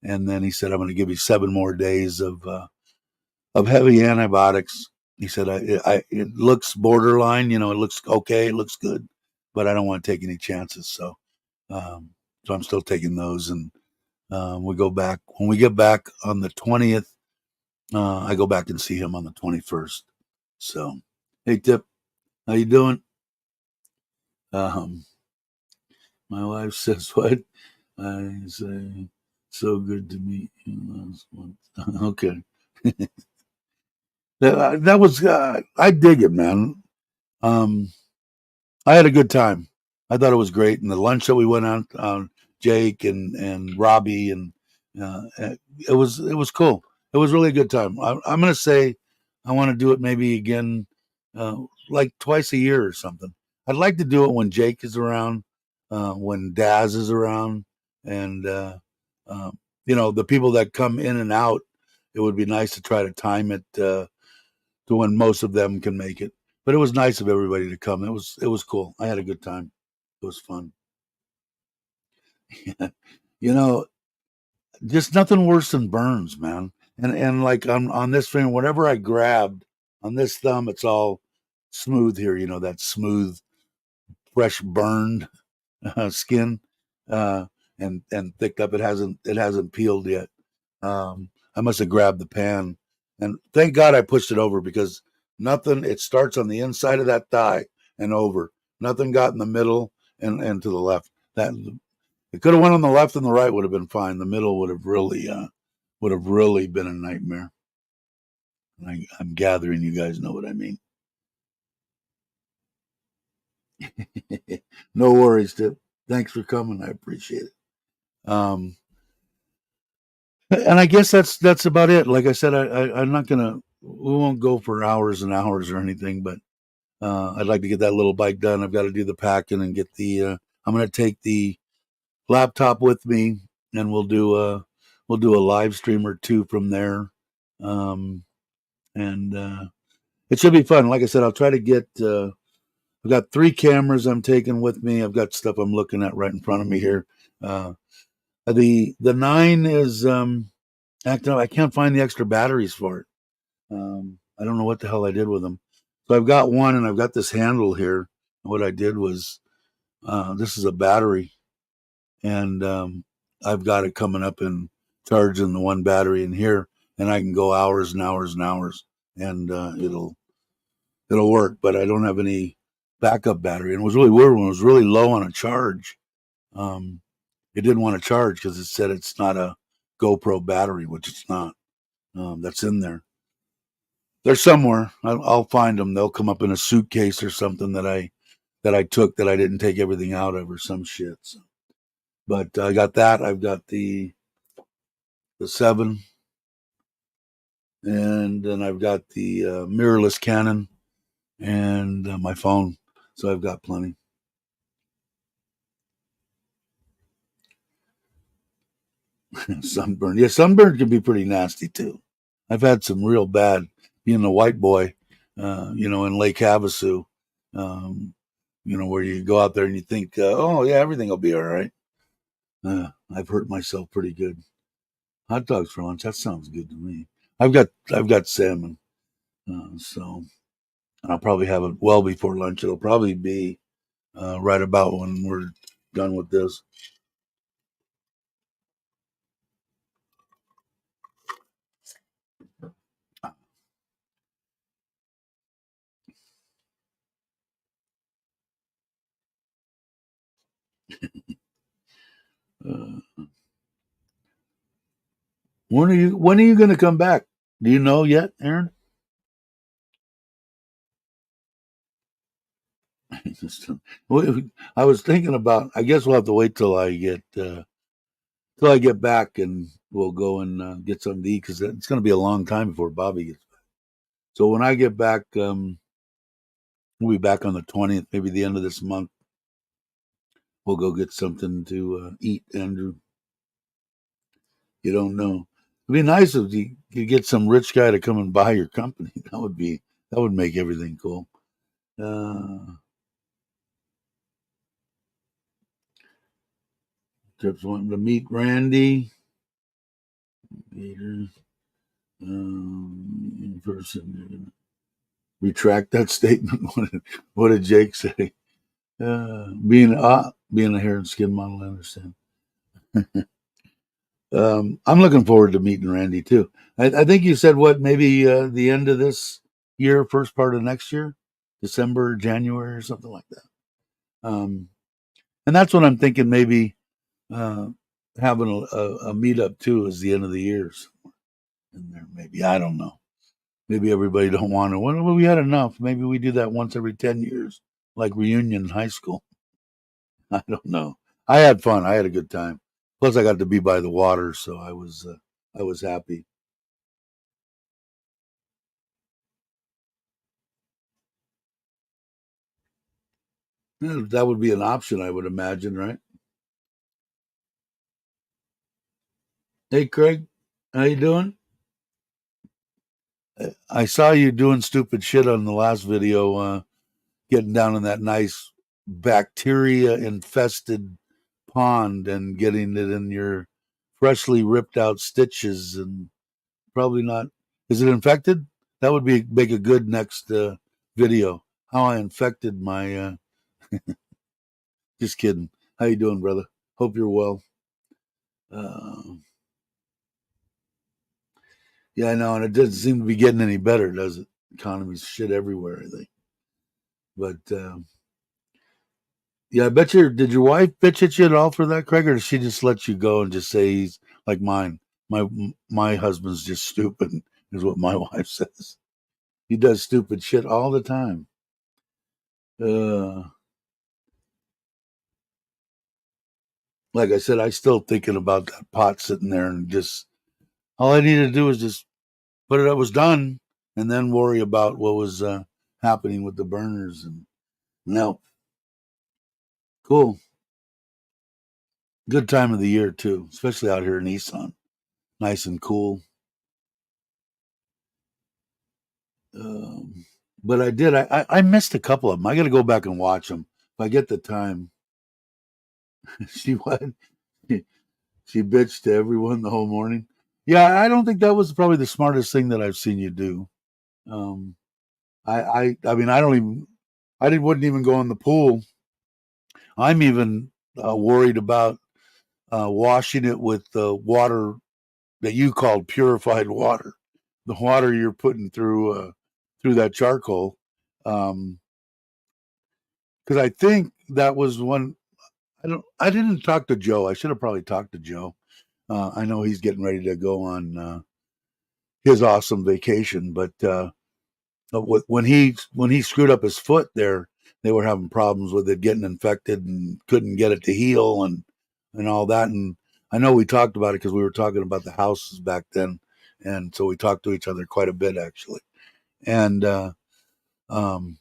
And then he said, I'm going to give you 7 more days of heavy antibiotics. He said, it looks borderline, it looks okay, it looks good, but I don't want to take any chances. So I'm still taking those. And we go back, when we get back on the 20th, I go back and see him on the 21st. So, hey, Tip, how you doing? Um, my wife says, what? I say, so good to meet you last month. Okay. That was, I dig it, man. Um, I had a good time. I thought it was great, and the lunch that we went on, Jake and Robbie, and it was cool. It was really a good time. I'm gonna say I want to do it maybe again, uh, like twice a year or something. I'd like to do it when Jake is around, when Daz is around, and uh, the people that come in and out. It would be nice to try to time it to when most of them can make it. But it was nice of everybody to come. It was cool. I had a good time. It was fun. you know, just nothing worse than burns, man. And like on this thing, whatever I grabbed on this thumb, it's all smooth here. That smooth, fresh burned skin, uh, and thicked up. It hasn't peeled yet. I must have grabbed the pan, and thank God I pushed it over because nothing. It starts on the inside of that thigh and over. Nothing got in the middle and to the left. That it could have went on the left and the right would have been fine. The middle would have really been a nightmare. And I'm gathering you guys know what I mean. No worries, Tip. Thanks for coming. I appreciate it. And I guess that's about it. Like I said, I'm not gonna. We won't go for hours and hours or anything, but I'd like to get that little bike done. I've got to do the packing and get the. I'm gonna take the laptop with me, and we'll do a live stream or two from there, and it should be fun. Like I said, I'll try to get. I've got 3 cameras I'm taking with me. I've got stuff I'm looking at right in front of me here. Uh, the 9 is acting up. I can't find the extra batteries for it. I don't know what the hell I did with them. So I've got one, and I've got this handle here. What I did was, this is a battery, and I've got it coming up and charging the one battery in here, and I can go hours and hours and hours, and it'll work. But I don't have any backup battery, and it was really weird when it was really low on a charge. Um, it didn't want to charge because it said it's not a GoPro battery, which it's not. That's in there. They're somewhere. I'll find them. They'll come up in a suitcase or something that I took that I didn't take everything out of or some shit. So. But I got that. I've got the 7, and then I've got the mirrorless Canon and my phone. So I've got plenty. Sunburn. Yeah, sunburn can be pretty nasty too. I've had some real bad, being a white boy, in Lake Havasu, um, where you go out there and you think, oh yeah, everything will be all right. I've hurt myself pretty good. Hot dogs for lunch. That sounds good to me. I've got salmon, so I'll probably have it well before lunch. It'll probably be right about when we're done with this. Uh, when are you going to come back? Do you know yet, Aaron? Well, I was thinking about. I guess we'll have to wait till I get back, and we'll go and get something to eat because it's going to be a long time before Bobby gets back. So when I get back, we'll be back on the 20th, maybe the end of this month. We'll go get something to eat, Andrew. You don't know. It'd be nice if you could get some rich guy to come and buy your company. That would make everything cool. Trips wanting to meet Randy. Peter. In person. Retract that statement. What did Jake say? Being a hair and skin model, I understand. I'm looking forward to meeting Randy too. I think you said what, maybe the end of this year, first part of next year, December, January, or something like that. And that's what I'm thinking. Maybe uh, having a meetup too is the end of the year in there. Maybe I don't know. Maybe everybody don't want to. Well, we had enough. Maybe we do that once every 10 years, like reunion in high school. I don't know. I had fun. I had a good time. Plus, I got to be by the water, so I was happy. Yeah, that would be an option, I would imagine, right? Hey, Craig, how you doing? I saw you doing stupid shit on the last video, getting down in that nice bacteria infested pond and getting it in your freshly ripped out stitches, and probably not. Is it infected? That would be make a good next video. How I infected my. Just kidding. How you doing, brother? Hope you're well. Uh, yeah, I know, and it doesn't seem to be getting any better, does it? Economy's shit everywhere, I think. But yeah, I bet you. Did your wife bitch at you at all for that, Craig, or did she just let you go and just say he's like mine? My husband's just stupid, is what my wife says. He does stupid shit all the time. Uh, like I said, I still thinking about that pot sitting there, and just all I needed to do was just put it. I was done, and then worry about what was happening with the burners. And no, cool, good time of the year too, especially out here in Nissan, nice and cool. Um, but I did. I missed a couple of them. I got to go back and watch them if I get the time. She what? She bitched to everyone the whole morning. Yeah, I don't think that was probably the smartest thing that I've seen you do. Um, I mean, I didn't wouldn't even go in the pool. I'm even worried about washing it with the water that you called purified water, the water you're putting through that charcoal. Um, because I think that was one. I didn't talk to Joe. I should have probably talked to Joe. I know he's getting ready to go on his awesome vacation, but when he screwed up his foot there, they were having problems with it getting infected and couldn't get it to heal and all that. And I know we talked about it because we were talking about the houses back then, and so we talked to each other quite a bit actually. And um,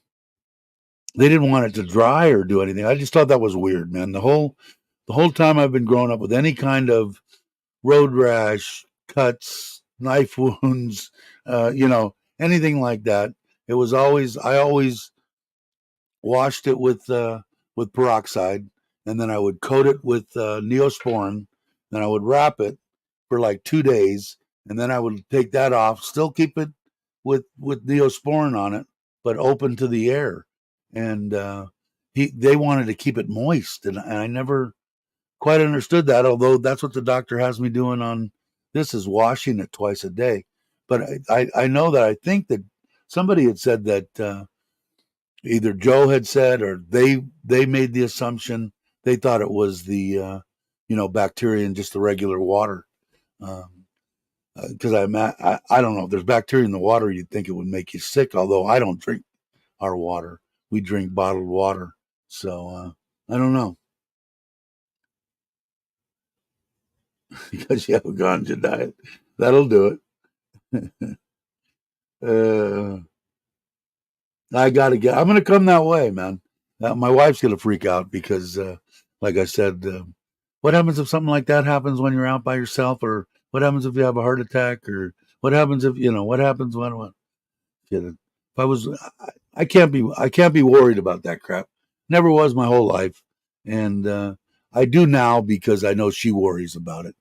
they didn't want it to dry or do anything. I just thought that was weird, man. The whole time I've been growing up with any kind of road rash, cuts, knife wounds, anything like that. It was always I always washed it with peroxide, and then I would coat it with Neosporin. Then I would wrap it for like 2 days, and then I would take that off. Still keep it with Neosporin on it, but open to the air. And they wanted to keep it moist, and I never quite understood that. Although that's what the doctor has me doing on this is washing it twice a day. But I know that I think that somebody had said that. Either Joe had said or they made the assumption they thought it was the bacteria in just the regular water. Because I don't know if there's bacteria in the water, you'd think it would make you sick. Although I don't drink our water, we drink bottled water. So I don't know. Because you have a ganja diet, that'll do it. I gotta get. I'm gonna come that way, man. My wife's gonna freak out because, like I said, what happens if something like that happens when you're out by yourself, or what happens if you have a heart attack, or what happens if what happens when what? If I was, I can't be worried about that crap. Never was my whole life, and I do now because I know she worries about it,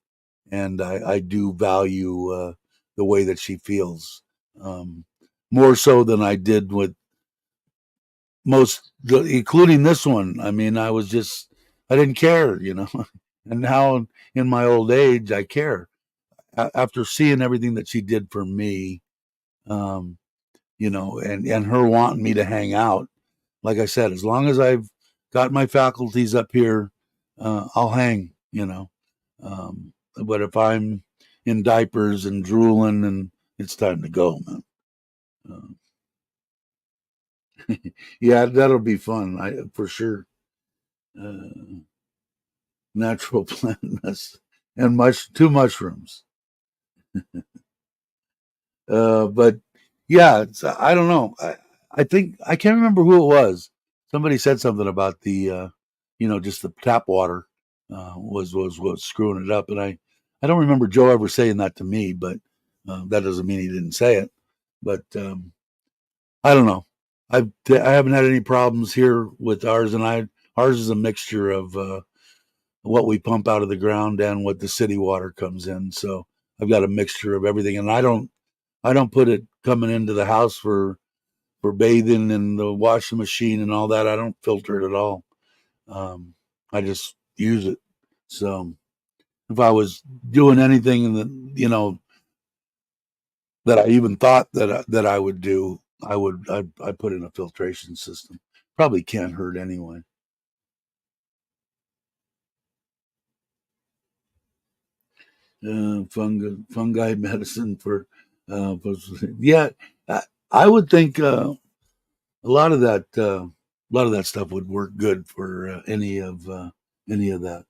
and I do value the way that she feels, um, more so than I did with most, including this one. I mean, I didn't care, and now in my old age, I care. After seeing everything that she did for me, um, and her wanting me to hang out, like I said, as long as I've got my faculties up here, I'll hang, but if I'm in diapers and drooling, and it's time to go, man. Yeah, that'll be fun, for sure. Uh, Natural plant and two mushrooms. But yeah, I don't know. I think I can't remember who it was. Somebody said something about the just the tap water was screwing it up, and I don't remember Joe ever saying that to me, but that doesn't mean he didn't say it. But I don't know. I haven't had any problems here with ours, and ours is a mixture of what we pump out of the ground and what the city water comes in. So I've got a mixture of everything, and I don't put it coming into the house for bathing and the washing machine and all that. I don't filter it at all. Um, I just use it. So if I was doing anything in the that I even thought that I would do, I put in a filtration system. Probably can't hurt anyway. Fungi medicine for yeah. I would think a lot of that stuff would work good for any of that.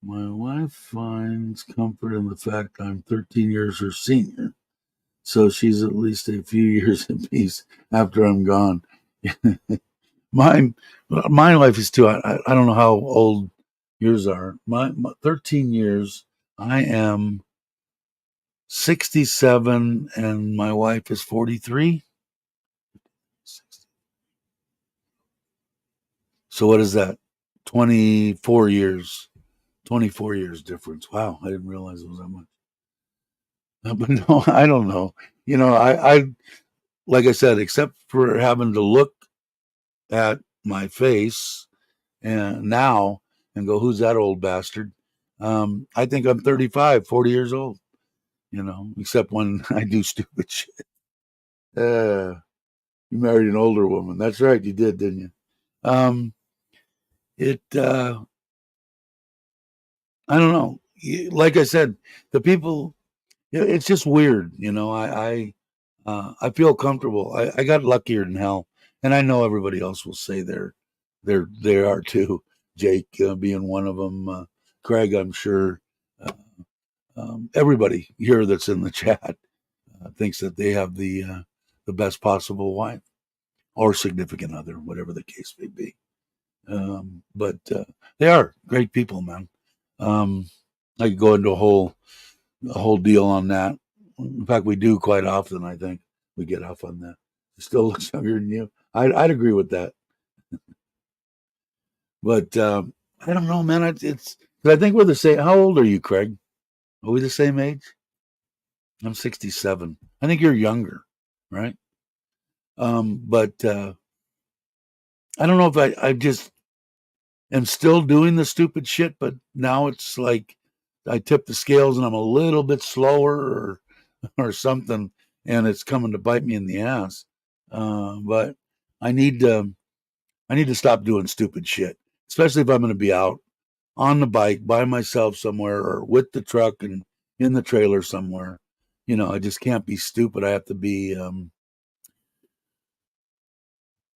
My wife finds comfort in the fact I'm 13 years her senior, so she's at least a few years in peace after I'm gone. mine, my life is too. I don't know how old yours are. My 13 years. I am 67, and my wife is 43. So what is that? 24 years. 24 years difference. Wow, I didn't realize it was that much. But no, I don't know. I like I said, except for having to look at my face and now and go, who's that old bastard? I think I'm 35, 40 years old, except when I do stupid shit. You married an older woman. That's right. You did, didn't you? Um, it, I don't know. Like I said, the people, it's just weird. I feel comfortable. I got luckier than hell, and I know everybody else will say they are too. Jake being one of them, Craig, I'm sure. Uh, everybody here that's in the chat thinks that they have the best possible wife or significant other, whatever the case may be. But they are great people, man. Um, I could go into a whole deal on that. In fact, we do quite often. I think we get off on that. He still looks younger than you. I'd agree with that. But I don't know, man. It's I think we're the same. How old are you, Craig? Are we the same age? I'm 67. I think you're younger, right? But I don't know if I just am still doing the stupid shit, but now it's like I tip the scales and I'm a little bit slower or something, and it's coming to bite me in the ass. But I need to I need to stop doing stupid shit, especially if I'm going to be out on the bike by myself somewhere or with the truck and in the trailer somewhere. I just can't be stupid. I have to be.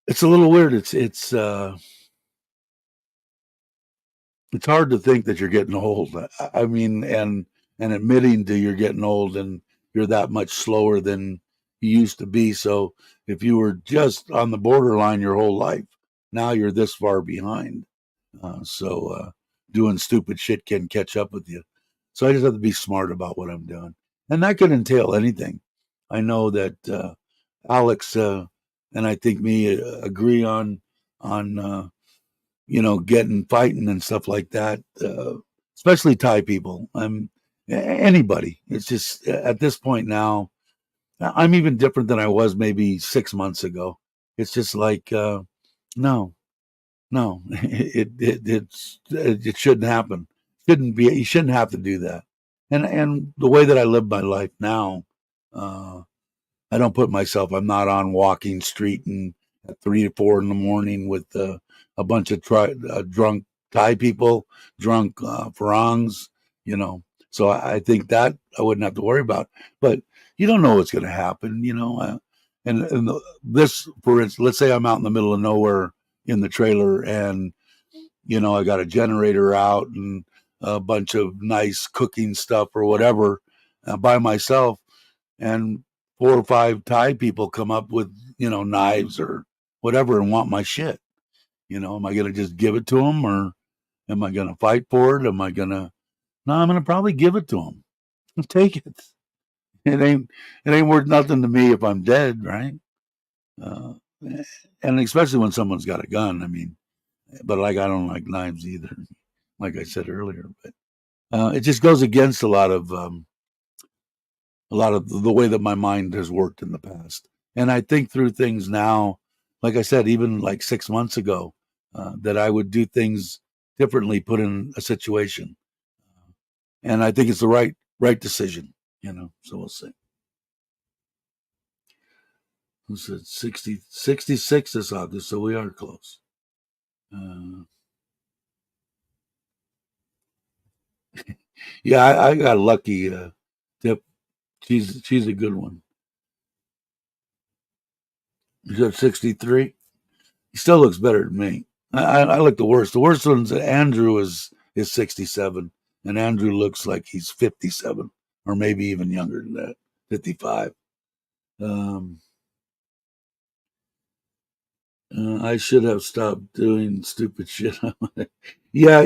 It's a little weird. It's hard to think that you're getting old. I mean, and admitting to you're getting old and you're that much slower than you used to be. So if you were just on the borderline your whole life, now you're this far behind. So doing stupid shit can catch up with you. So I just have to be smart about what I'm doing, and that could entail anything. I know that Alex and I think me agree on getting fighting and stuff like that, especially Thai people. Anybody. It's just at this point now, I'm even different than I was maybe 6 months ago. It's just like, no, no, it shouldn't happen. Shouldn't be. You shouldn't have to do that. And the way that I live my life now, uh, I don't put myself. I'm not on walking street and at 3 or 4 in the morning with a bunch of drunk Thai people, drunk Farangs. You know, so I think that I wouldn't have to worry about. But you don't know what's going to happen. This, for instance, let's say I'm out in the middle of nowhere in the trailer, and I got a generator out and a bunch of nice cooking stuff or whatever by myself, and 4 or 5 Thai people come up with knives or whatever and want my shit. Am I gonna just give it to them, or am I gonna fight for it? Am I gonna? No, I'm gonna probably give it to them. Take it. It ain't worth nothing to me if I'm dead, right? Uh, and especially when someone's got a gun. I mean, but like I don't like knives either, like I said earlier. But it just goes against a lot of the way that my mind has worked in the past. And I think through things now, like I said, even like 6 months ago, that I would do things differently, put in a situation. And I think it's the right decision, so we'll see. Who said 66 this August, so we are close. Uh, yeah, I got lucky. Tip, she's a good one. You said 63? He still looks better than me. I look the worst. The worst one's Andrew is 67, and Andrew looks like he's 57, or maybe even younger than that, 55. Um, I should have stopped doing stupid shit. Yeah,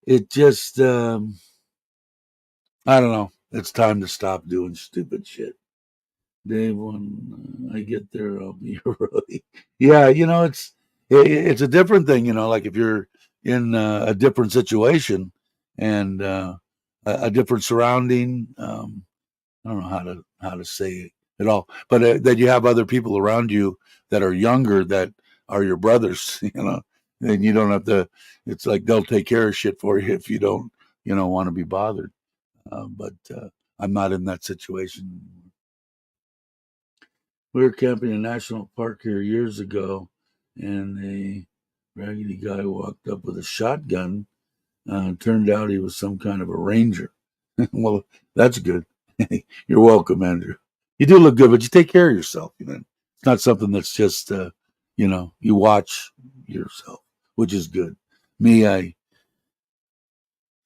it just I don't know. It's time to stop doing stupid shit. Dave, when I get there, I'll be early. Yeah, it's a different thing. Like if you're in a different situation and a different surrounding. I don't know how to say it all, but that you have other people around you that are younger that are your brothers. And you don't have to. It's like they'll take care of shit for you if you don't, want to be bothered. But I'm not in that situation. We were camping in a national park here years ago, and a raggedy guy walked up with a shotgun. Turned out he was some kind of a ranger. Well, that's good. You're welcome, Andrew. You do look good, but you take care of yourself. It's not something that's just, you watch yourself, which is good. Me, I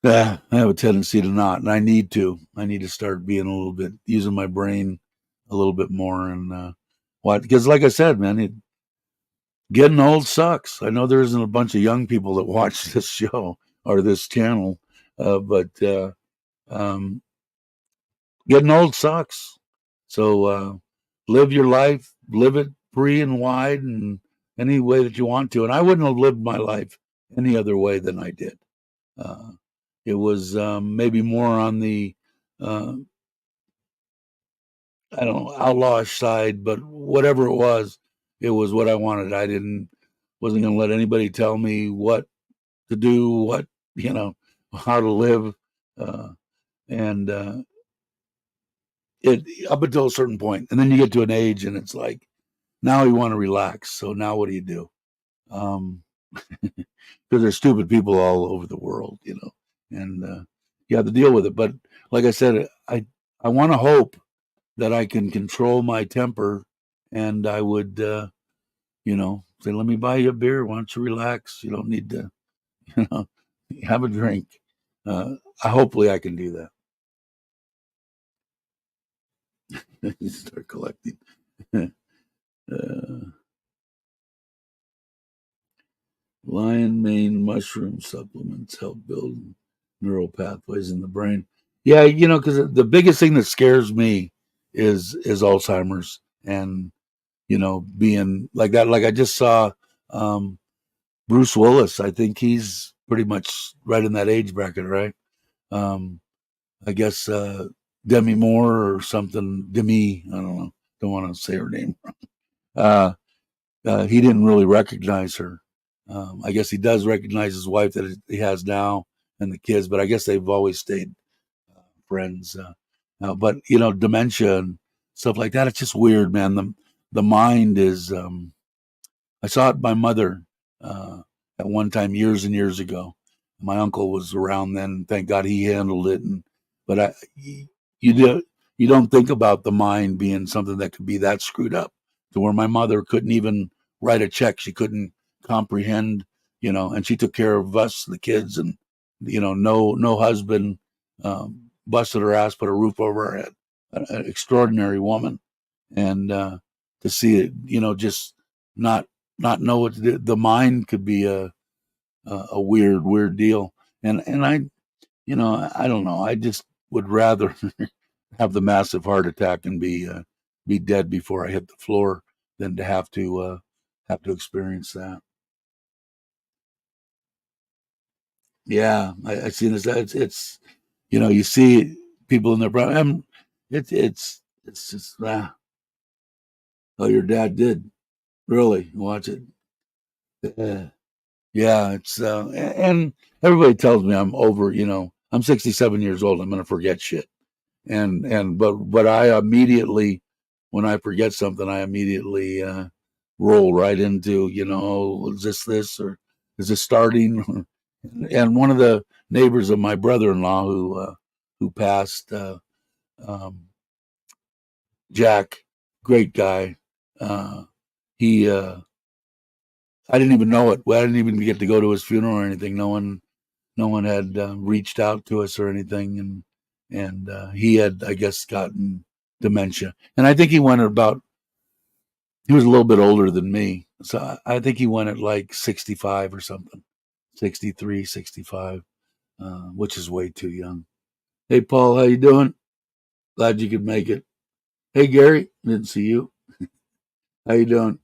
have a tendency to not, and I need to. I need to start being a little bit using my brain a little bit more, and what? Because, like I said, man, getting old sucks. I know there isn't a bunch of young people that watch this show or this channel, But um, getting old sucks. So live your life, live it free and wide, and any way that you want to. And I wouldn't have lived my life any other way than I did. Uh, it was maybe more on the uh, I don't know, outlawish side, but whatever it was what I wanted. I didn't wasn't going to let anybody tell me what to do, what you know, how to live, uh, and it up until a certain point, and then you get to an age, and it's like now you want to relax. So now what do you do? Um, because there's stupid people all over the world, and you have to deal with it. But like I said, I want to hope that I can control my temper, and I would, say, "Let me buy you a beer. Why don't you relax? You don't need to, you know, have a drink." Hopefully, I can do that. Start collecting. uh, Lion mane mushroom supplements help build neural pathways in the brain. Yeah, because the biggest thing that scares me is Alzheimer's, and being like that. Like I just saw um, Bruce Willis. I think he's pretty much right in that age bracket, right? Um, I guess Demi Moore or something. Demi, I don't know. Don't want to say her name. Uh, he didn't really recognize her. I guess he does recognize his wife that he has now and the kids, but I guess they've always stayed friends. But dementia and stuff like that, it's just weird, man. The mind is. I saw it by my mother at one time years and years ago. My uncle was around then. Thank God he handled it. But you do you don't think about the mind being something that could be that screwed up to where my mother couldn't even write a check. She couldn't comprehend, and she took care of us, the kids, and no husband, busted her ass, put a roof over her head. An extraordinary woman, and to see it, just not not know what to do. The mind could be a weird deal, and I don't know. I just would rather have the massive heart attack and be dead before I hit the floor than to have to experience that. Yeah, I see this. It's you see people in their prime. It's just oh, your dad did really watch it. Yeah. Yeah, it's and everybody tells me I'm over, I'm 67 years old, I'm going to forget shit. But I immediately when I forget something, I immediately roll right into, is this or is this starting? And one of the neighbors of my brother-in-law who passed um, Jack, great guy. Uh he I didn't even know it. Well, I didn't even get to go to his funeral or anything. No one had reached out to us or anything, and he had, I guess, gotten dementia. And I think he went at about. He was a little bit older than me, so I think he went at like 65 or something, 63, 65, which is way too young. Hey, Paul, how you doing? Glad you could make it. Hey, Gary, didn't see you. How you doing?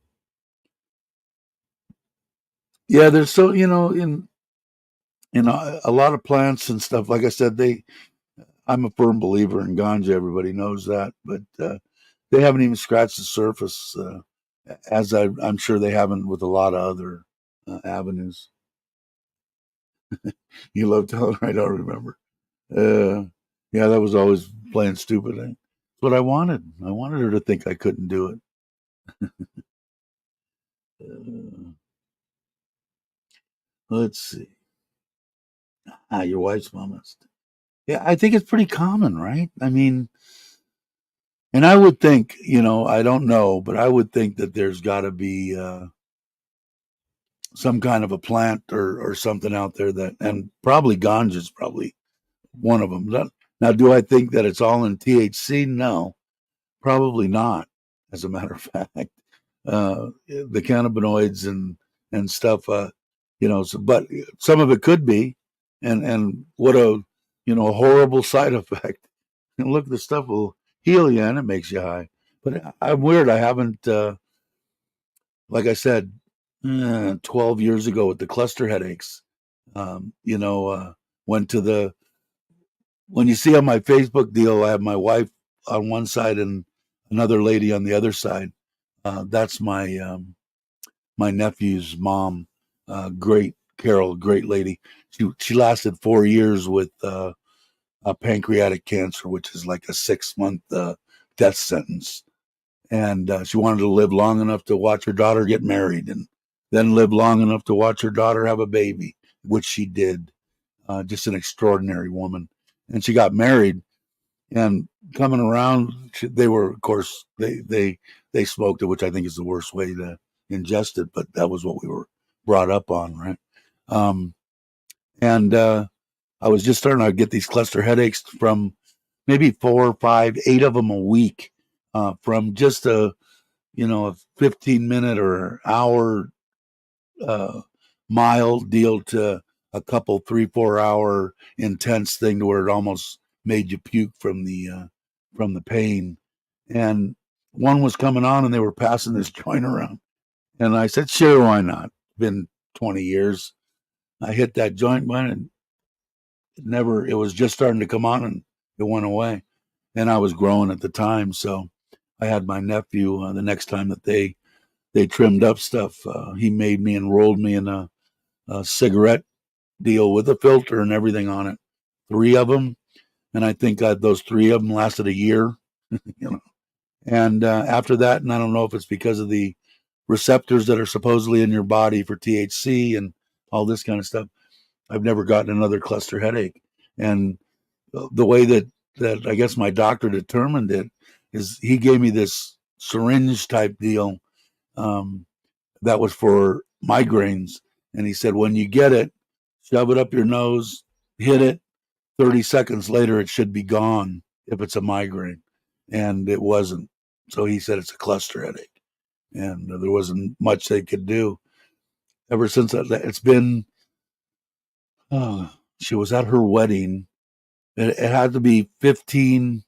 Yeah, there's so in a lot of plants and stuff. Like I said, I'm a firm believer in ganja. Everybody knows that, but they haven't even scratched the surface, as I'm sure they haven't with a lot of other avenues. You love telling, I don't remember. Uh, yeah, that was always playing stupid. That's what I wanted. I wanted her to think I couldn't do it. Uh, let's see. Your wife's mom is. Yeah, I think it's pretty common, right? I mean, and I would think, I don't know, but I would think that there's got to be some kind of a plant or something out there that, and probably ganja is probably one of them. Now, do I think that it's all in THC? No, probably not. As a matter of fact, the cannabinoids and stuff, but some of it could be. And what a a horrible side effect. And look, the stuff will heal you and it makes you high. But I'm weird. I haven't, like I said, 12 years ago with the cluster headaches. Went to when you see on my Facebook deal, I have my wife on one side and another lady on the other side. That's my nephew's mom. Great Carol, great lady. She lasted 4 years with pancreatic cancer, which is like a 6 month death sentence. And she wanted to live long enough to watch her daughter get married, and then live long enough to watch her daughter have a baby, which she did. Just an extraordinary woman. And she got married, and coming around, they were, of course, they smoked it, which I think is the worst way to ingest it, but that was what we were brought up on, right? Um, and I was just starting to get these cluster headaches from maybe 4, 5, 8 of them a week, from just a 15-minute or hour mild deal to a couple 3, 4 hour intense thing to where it almost made you puke from the pain. And one was coming on, and they were passing this joint around, and I said, "Sure, why not?" Been 20 years. I hit that joint one, and it was just starting to come on, and it went away. And I was growing at the time, so I had my nephew, the next time that they trimmed up stuff, he made me, enrolled me in a cigarette deal with a filter and everything on it. 3 of them, and I think those 3 of them lasted a year. you know. And after that, and I don't know if it's because of the receptors that are supposedly in your body for THC and all this kind of stuff, I've never gotten another cluster headache. And the way that I guess my doctor determined it is he gave me this syringe type deal, that was for migraines. And he said, when you get it, shove it up your nose, hit it. 30 seconds later, it should be gone if it's a migraine. And it wasn't. So he said it's a cluster headache. And there wasn't much they could do. Ever since it's been, she was at her wedding. It had to be 15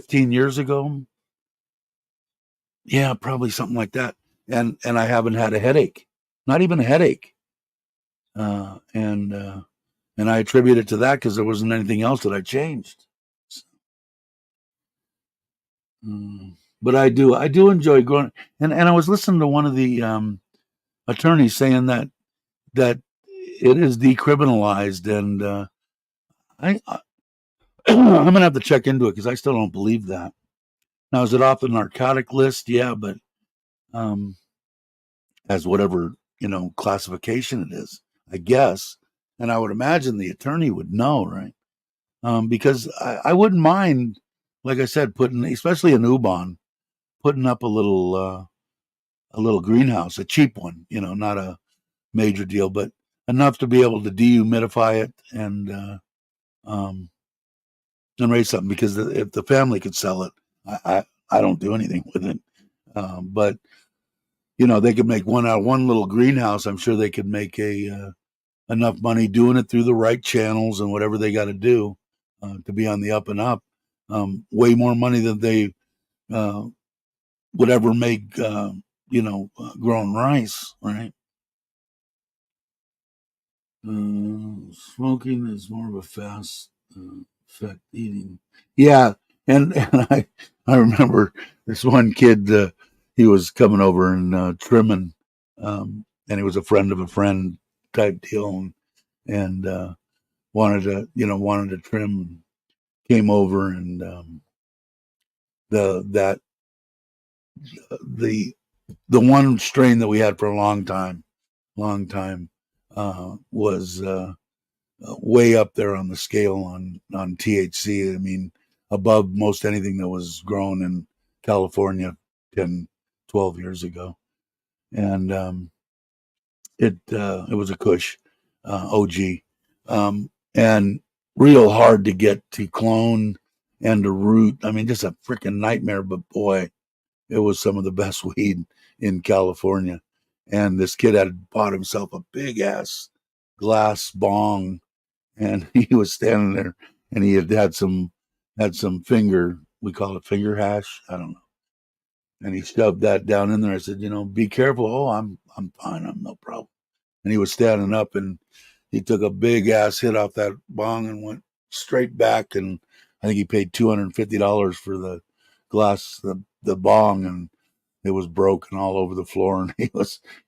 years ago. Yeah, probably something like that. And I haven't had a headache, not even a headache. And I attribute it to that because there wasn't anything else that I changed. But I do enjoy growing. And I was listening to one of the attorneys saying that it is decriminalized, and I I'm gonna have to check into it because I still don't believe that. Now, is it off the narcotic list? Yeah, but um, as whatever classification it is, I guess. And I would imagine the attorney would know, right? Because I wouldn't mind, like I said, putting, especially in Ubon, putting up a little greenhouse, a cheap one, not a major deal, but enough to be able to dehumidify it um, and raise something. Because if the family could sell it, I don't do anything with it. But they could make one out of one little greenhouse. I'm sure they could make enough money doing it through the right channels and whatever they got to do to be on the up and up. Way more money than they uh, would ever make, growing rice, right? Smoking is more of a fast effect eating. Yeah, and I remember this one kid. He was coming over and trimming, and he was a friend of a friend type deal, and wanted to trim. Came over, and the that the one strain that we had for a long time was way up there on the scale on THC. I mean, above most anything that was grown in California 10, 12 years ago. And it was a Kush, OG, and real hard to get to clone and to root. I mean, just a freaking nightmare. But boy, it was some of the best weed in California. And this kid had bought himself a big ass glass bong, and he was standing there, and he had some finger, we call it finger hash, I don't know, and he shoved that down in there. I said, be careful. Oh, I'm fine. I'm no problem. And he was standing up, and he took a big ass hit off that bong and went straight back. And I think he paid $250 for the glass, the bong, and it was broken all over the floor, and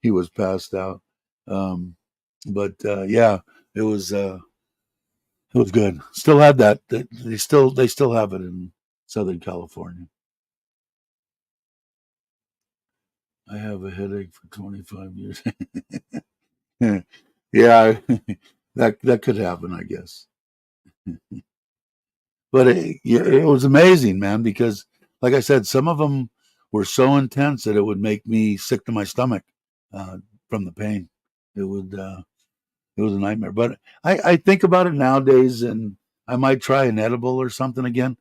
he was passed out. Um, but yeah, it was good. Still had that. They still have it in Southern California. I have a headache for 25 years. Yeah, that could happen, I guess. But it was amazing, man, because like I said, some of them were so intense that it would make me sick to my stomach uh, from the pain. It would. It was a nightmare. But I think about it nowadays, and I might try an edible or something again.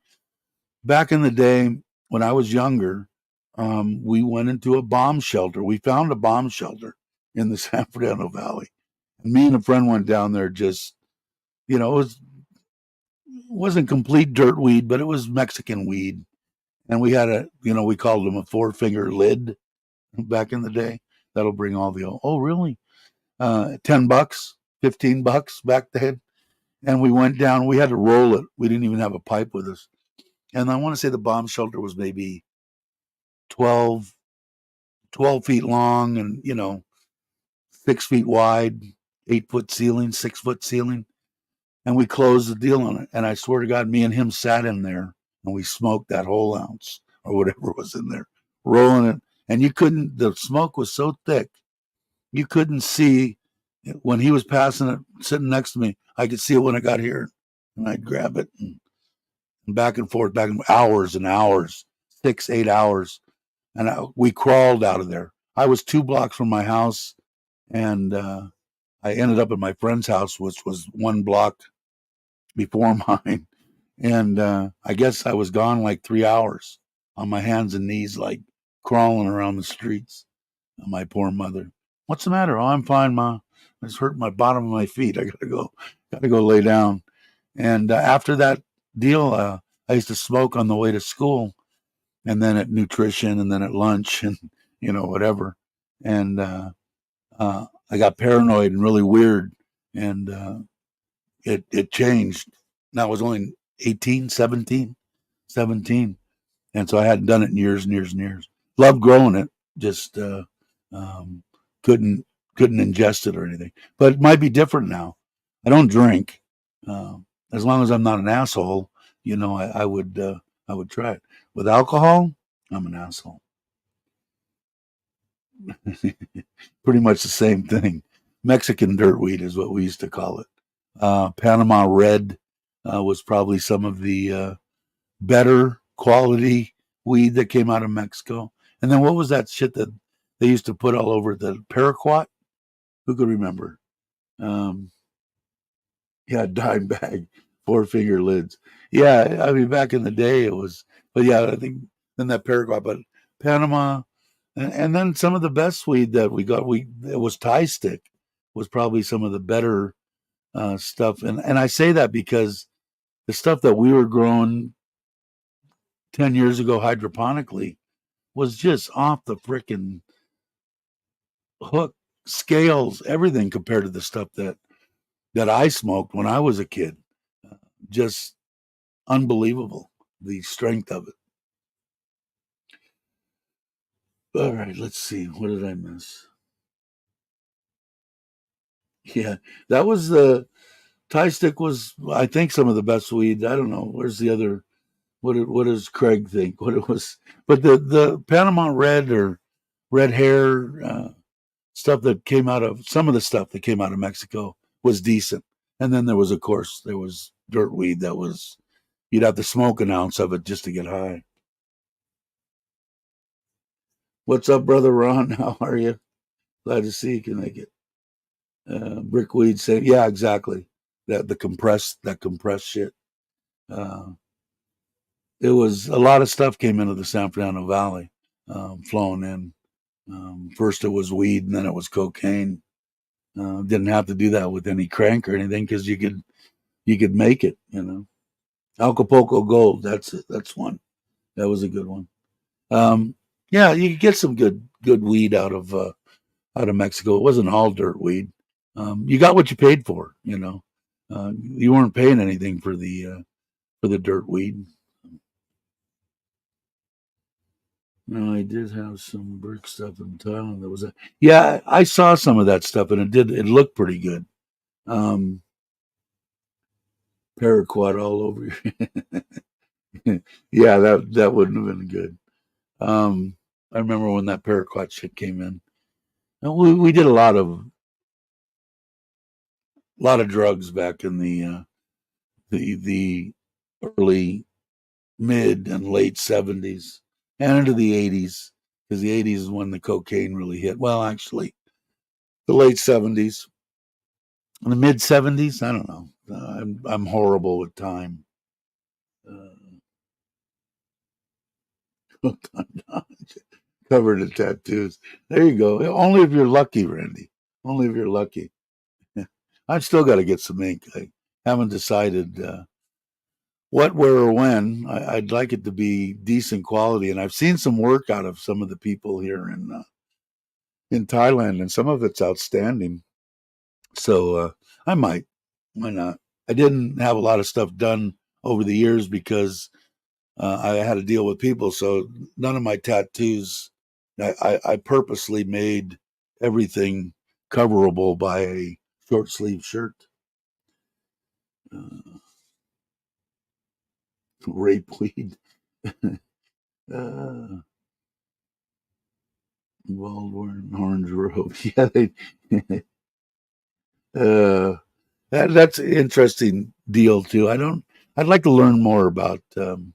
Back in the day when I was younger, we went into a bomb shelter. We found a bomb shelter in the San Fernando Valley, and me and a friend went down there. Just it wasn't complete dirt weed, but it was Mexican weed, and we had we called them a 4-finger lid back in the day. That'll bring all the oh really $10, $15 back then. And we went down. We had to roll it. We didn't even have a pipe with us. And I want to say the bomb shelter was maybe 12, 12 feet long and 6 feet wide, 8-foot ceiling, 6-foot ceiling. And we closed the deal on it. And I swear to God, me and him sat in there and we smoked that whole ounce or whatever was in there, rolling it. And the smoke was so thick, you couldn't see when he was passing it, sitting next to me. I could see it when I got here, and I'd grab it and back and forth, hours and hours, 6, 8 hours, and we crawled out of there. I was 2 blocks from my house, and I ended up at my friend's house, which was 1 block before mine. And I guess I was gone like 3 hours on my hands and knees, like crawling around the streets. My poor mother. What's the matter? Oh, I'm fine, Ma. I just hurt my bottom of my feet. I gotta go lay down. And after that deal, I used to smoke on the way to school, and then at nutrition, and then at lunch, and whatever. And I got paranoid and really weird, and it changed. Now I was only 18, 17, 17, and so I hadn't done it in years and years and years. Loved growing it, just um, couldn't ingest it or anything. But it might be different now. I don't drink. Uh, as long as I'm not an asshole, I would try it. With alcohol, I'm an asshole. Pretty much the same thing. Mexican dirtweed is what we used to call it. Panama Red was probably some of the better quality weed that came out of Mexico. And then what was that shit that they used to put all over the paraquat? Who could remember? Um, yeah, dime bag, 4-finger lids. Yeah, I mean back in the day it was, but yeah, I think then that paraquat, but Panama, and then some of the best weed that we got, it was Thai stick was probably some of the better stuff, and I say that because the stuff that we were growing 10 years ago hydroponically was just off the frickin' hook, scales, everything compared to the stuff that I smoked when I was a kid. Just unbelievable, the strength of it. All right, let's see. What did I miss? Yeah, that was the Thai stick was, I think, some of the best weed. I don't know. Where's the other? What does Craig think? What it was? But the Panama Red or red hair stuff that came out of some of the stuff that came out of Mexico was decent. And then there was, of course, there was dirt weed that was you'd have to smoke an ounce of it just to get high. What's up, brother Ron? How are you? Glad to see you can make it. Brickweed saying, yeah, exactly. That compressed shit. Uh, it was a lot of stuff came into the San Fernando Valley, flowing in. First it was weed, and then it was cocaine. Didn't have to do that with any crank or anything because you could you could make it. Acapulco Gold. That's it. That's one. That was a good one. Um, yeah, you could get some good weed out of Mexico. It wasn't all dirt weed. You got what you paid for. You weren't paying anything for the dirt weed. No, I did have some brick stuff in Thailand. That was yeah. I saw some of that stuff, and it looked pretty good. Um, Paraquat all over you. Yeah, that wouldn't have been good. I remember when that paraquat shit came in. And we did a lot of drugs back in the early, mid, and late '70s and into the '80s, because the '80s is when the cocaine really hit. Well, actually, the late '70s, in the mid '70s. I don't know. I'm horrible with time. Uh, Covered in tattoos. There you go. Only if you're lucky, Randy. Only if you're lucky. I've still got to get some ink. I haven't decided what, where, or when. I'd like it to be decent quality, and I've seen some work out of some of the people here in Thailand, and some of it's outstanding. So I might. Why not? I didn't have a lot of stuff done over the years because I had to deal with people. So none of my tattoos, I purposely made everything coverable by a short sleeve shirt. Uh, Rape weed. uh, Baldwin Orange Robe. Yeah, uh, that's an interesting deal too. I'd like to learn more about the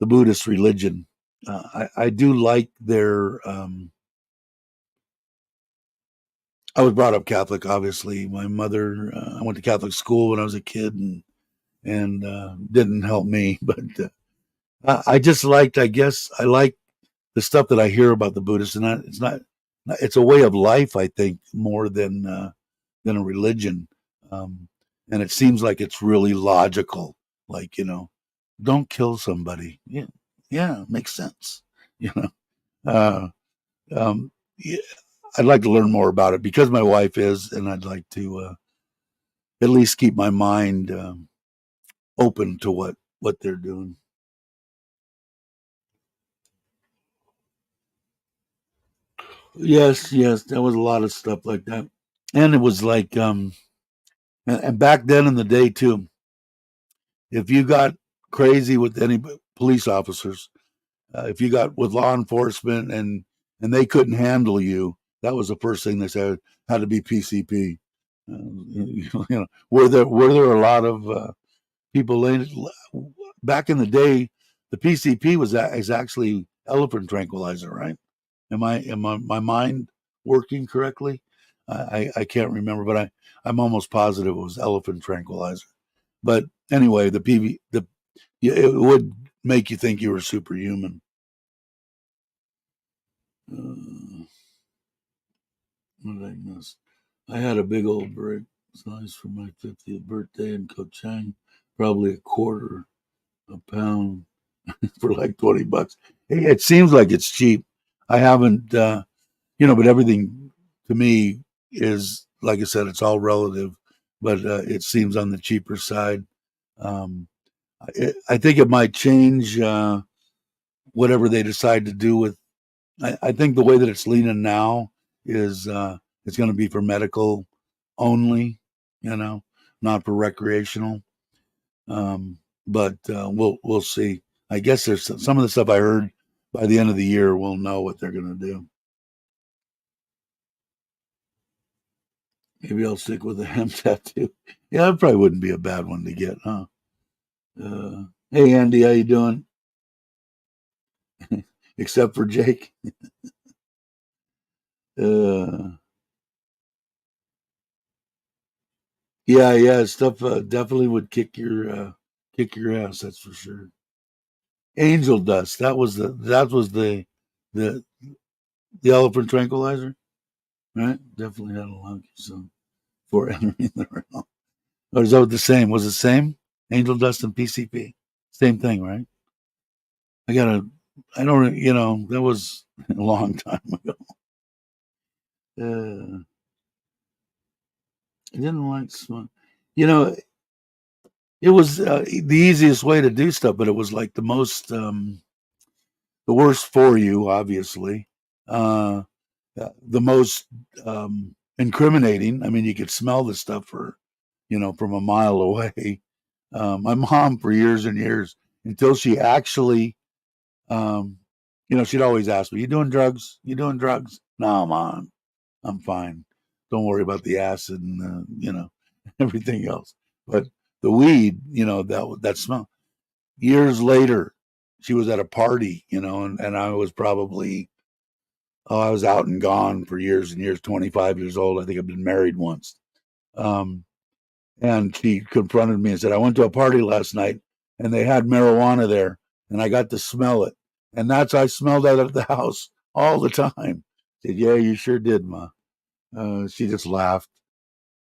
Buddhist religion. I do like their. I was brought up Catholic, obviously. My mother, I went to Catholic school when I was a kid, and didn't help me. But I just liked. I guess I like the stuff that I hear about the Buddhists, and it's not. It's a way of life, I think, more than a religion. Um, and it seems like it's really logical. Like, don't kill somebody. Yeah, yeah, makes sense. You know, uh, yeah, I'd like to learn more about it because my wife is, and I'd like to at least keep my mind open to what they're doing. Yes, yes, there was a lot of stuff like that, and it was like, and back then in the day too, if you got crazy with any police officers, if you got with law enforcement and they couldn't handle you, that was the first thing they said had to be PCP. Were there a lot of people back in the day? The PCP is actually elephant tranquilizer, right? Am I my mind working correctly? I can't remember, but I'm almost positive it was elephant tranquilizer. But anyway, the PV the yeah, it would make you think you were superhuman. Uh, what did I miss? I had a big old brick slice for my 50th birthday in Kochang, probably a quarter a pound for like $20. Hey, it seems like it's cheap. I haven't, but everything to me is, like I said, it's all relative, but it seems on the cheaper side. Um, I think it might change whatever they decide to do with. I think the way that it's leaning now is it's going to be for medical only, you know, not for recreational. Um, but we'll see. I guess there's some of the stuff I heard by the end of the year. We'll know what they're going to do. Maybe I'll stick with the hem tattoo. Yeah, that probably wouldn't be a bad one to get, huh? Hey Andy, how you doing? Except for Jake. Uh, yeah, yeah, stuff definitely would kick your ass. That's for sure. Angel dust. The the elephant tranquilizer, right? Definitely had a lucky some for entering the realm. Or is that the same? Was it same? Angel dust and PCP, same thing, right? I gotta. I don't. That was a long time ago. I didn't like smoke. You know, it was the easiest way to do stuff, but it was like the worst for you, obviously. Uh, the most incriminating. I mean, you could smell the stuff from a mile away. My mom, for years and years, until she actually, um, she'd always ask me, "You doing drugs? You doing drugs?" No, mom, I'm fine. Don't worry about the acid and everything else. But the weed, that smell. Years later, she was at a party, and I was probably, I was out and gone for years and years, 25 years old. I think I've been married once. Um, and she confronted me and said, I went to a party last night and they had marijuana there and I got to smell it. And I smelled that at the house all the time. I said, yeah, you sure did, Ma. She just laughed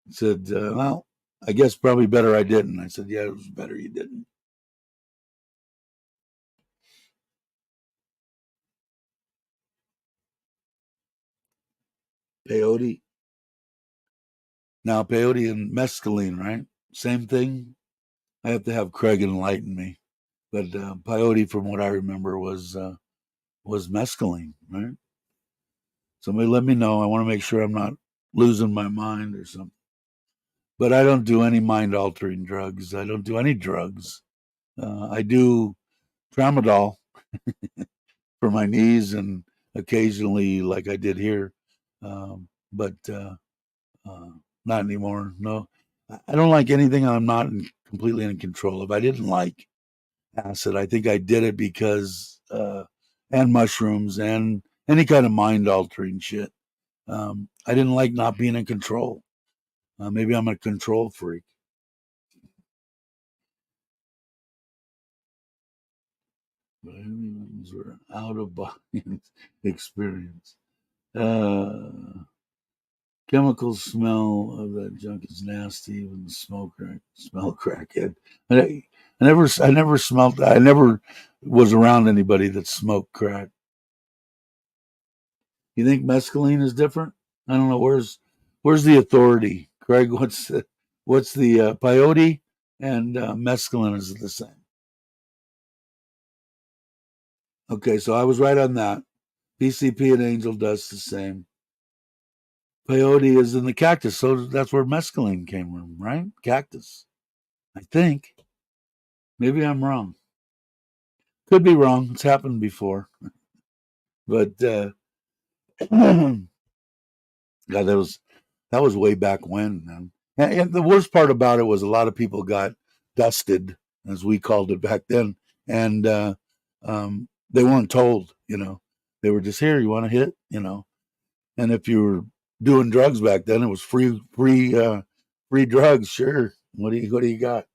and said, well, I guess probably better I didn't. I said, yeah, it was better you didn't. Peyote. Now, peyote and mescaline, right? Same thing. I have to have Craig enlighten me. But peyote, from what I remember, was mescaline, right? Somebody let me know. I want to make sure I'm not losing my mind or something. But I don't do any mind altering drugs. I don't do any drugs. I do tramadol for my knees and occasionally, like I did here, but uh, not anymore. No, I don't like anything I'm not completely in control of. I didn't like acid. I think I did it because, and mushrooms and any kind of mind altering shit. I didn't like not being in control. Maybe I'm a control freak. But aliens were out of body experience. Uh, Chemical smell of that junk is nasty. Even the smell crackhead. I never smelled. I never was around anybody that smoked crack. You think mescaline is different? I don't know. Where's the authority, Craig? What's the peyote and mescaline? Is it the same? Okay, so I was right on that. PCP and angel dust the same. Peyote is in the cactus, so that's where mescaline came from, right? Cactus, I think. Maybe I'm wrong. Could be wrong. It's happened before, but God, that was way back when, man. And the worst part about it was a lot of people got dusted, as we called it back then, and they weren't told. They were just here. You want to hit? And if you were doing drugs back then, it was free drugs. Sure. What do you got?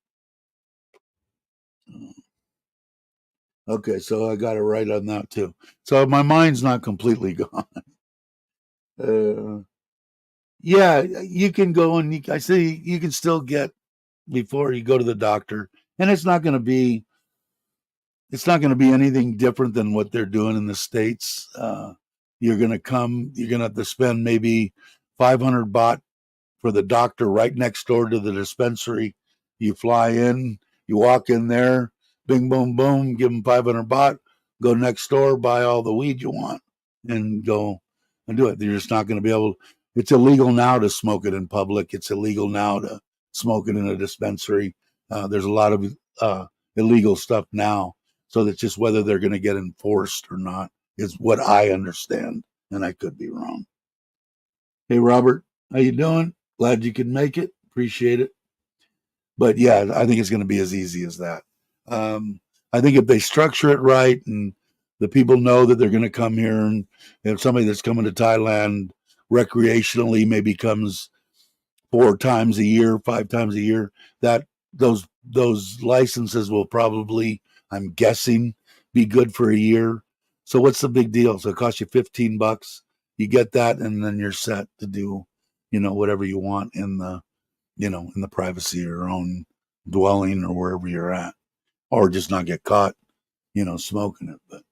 Okay, so I got it right on that too. So my mind's not completely gone. Uh, yeah, you can go and I see you can still get before you go to the doctor, and it's not going to be anything different than what they're doing in the states. You're gonna have to spend maybe 500 baht for the doctor right next door to the dispensary. You fly in, you walk in there, bing, boom, boom, give them 500 baht, go next door, buy all the weed you want, and go and do it. You're just not going to be able. It's illegal now to smoke it in public. It's illegal now to smoke it in a dispensary. There's a lot of illegal stuff now. So that's just whether they're going to get enforced or not is what I understand, and I could be wrong. Hey, Robert, how you doing? Glad you could make it. Appreciate it. But yeah, I think it's going to be as easy as that. Um, I think if they structure it right and the people know that they're going to come here, and if somebody that's coming to Thailand recreationally maybe comes 4 times a year, 5 times a year, that those licenses will probably, I'm guessing, be good for a year. So what's the big deal? So it costs you $15. You get that, and then you're set to do, whatever you want in the privacy of your own dwelling or wherever you're at, or just not get caught, smoking it. But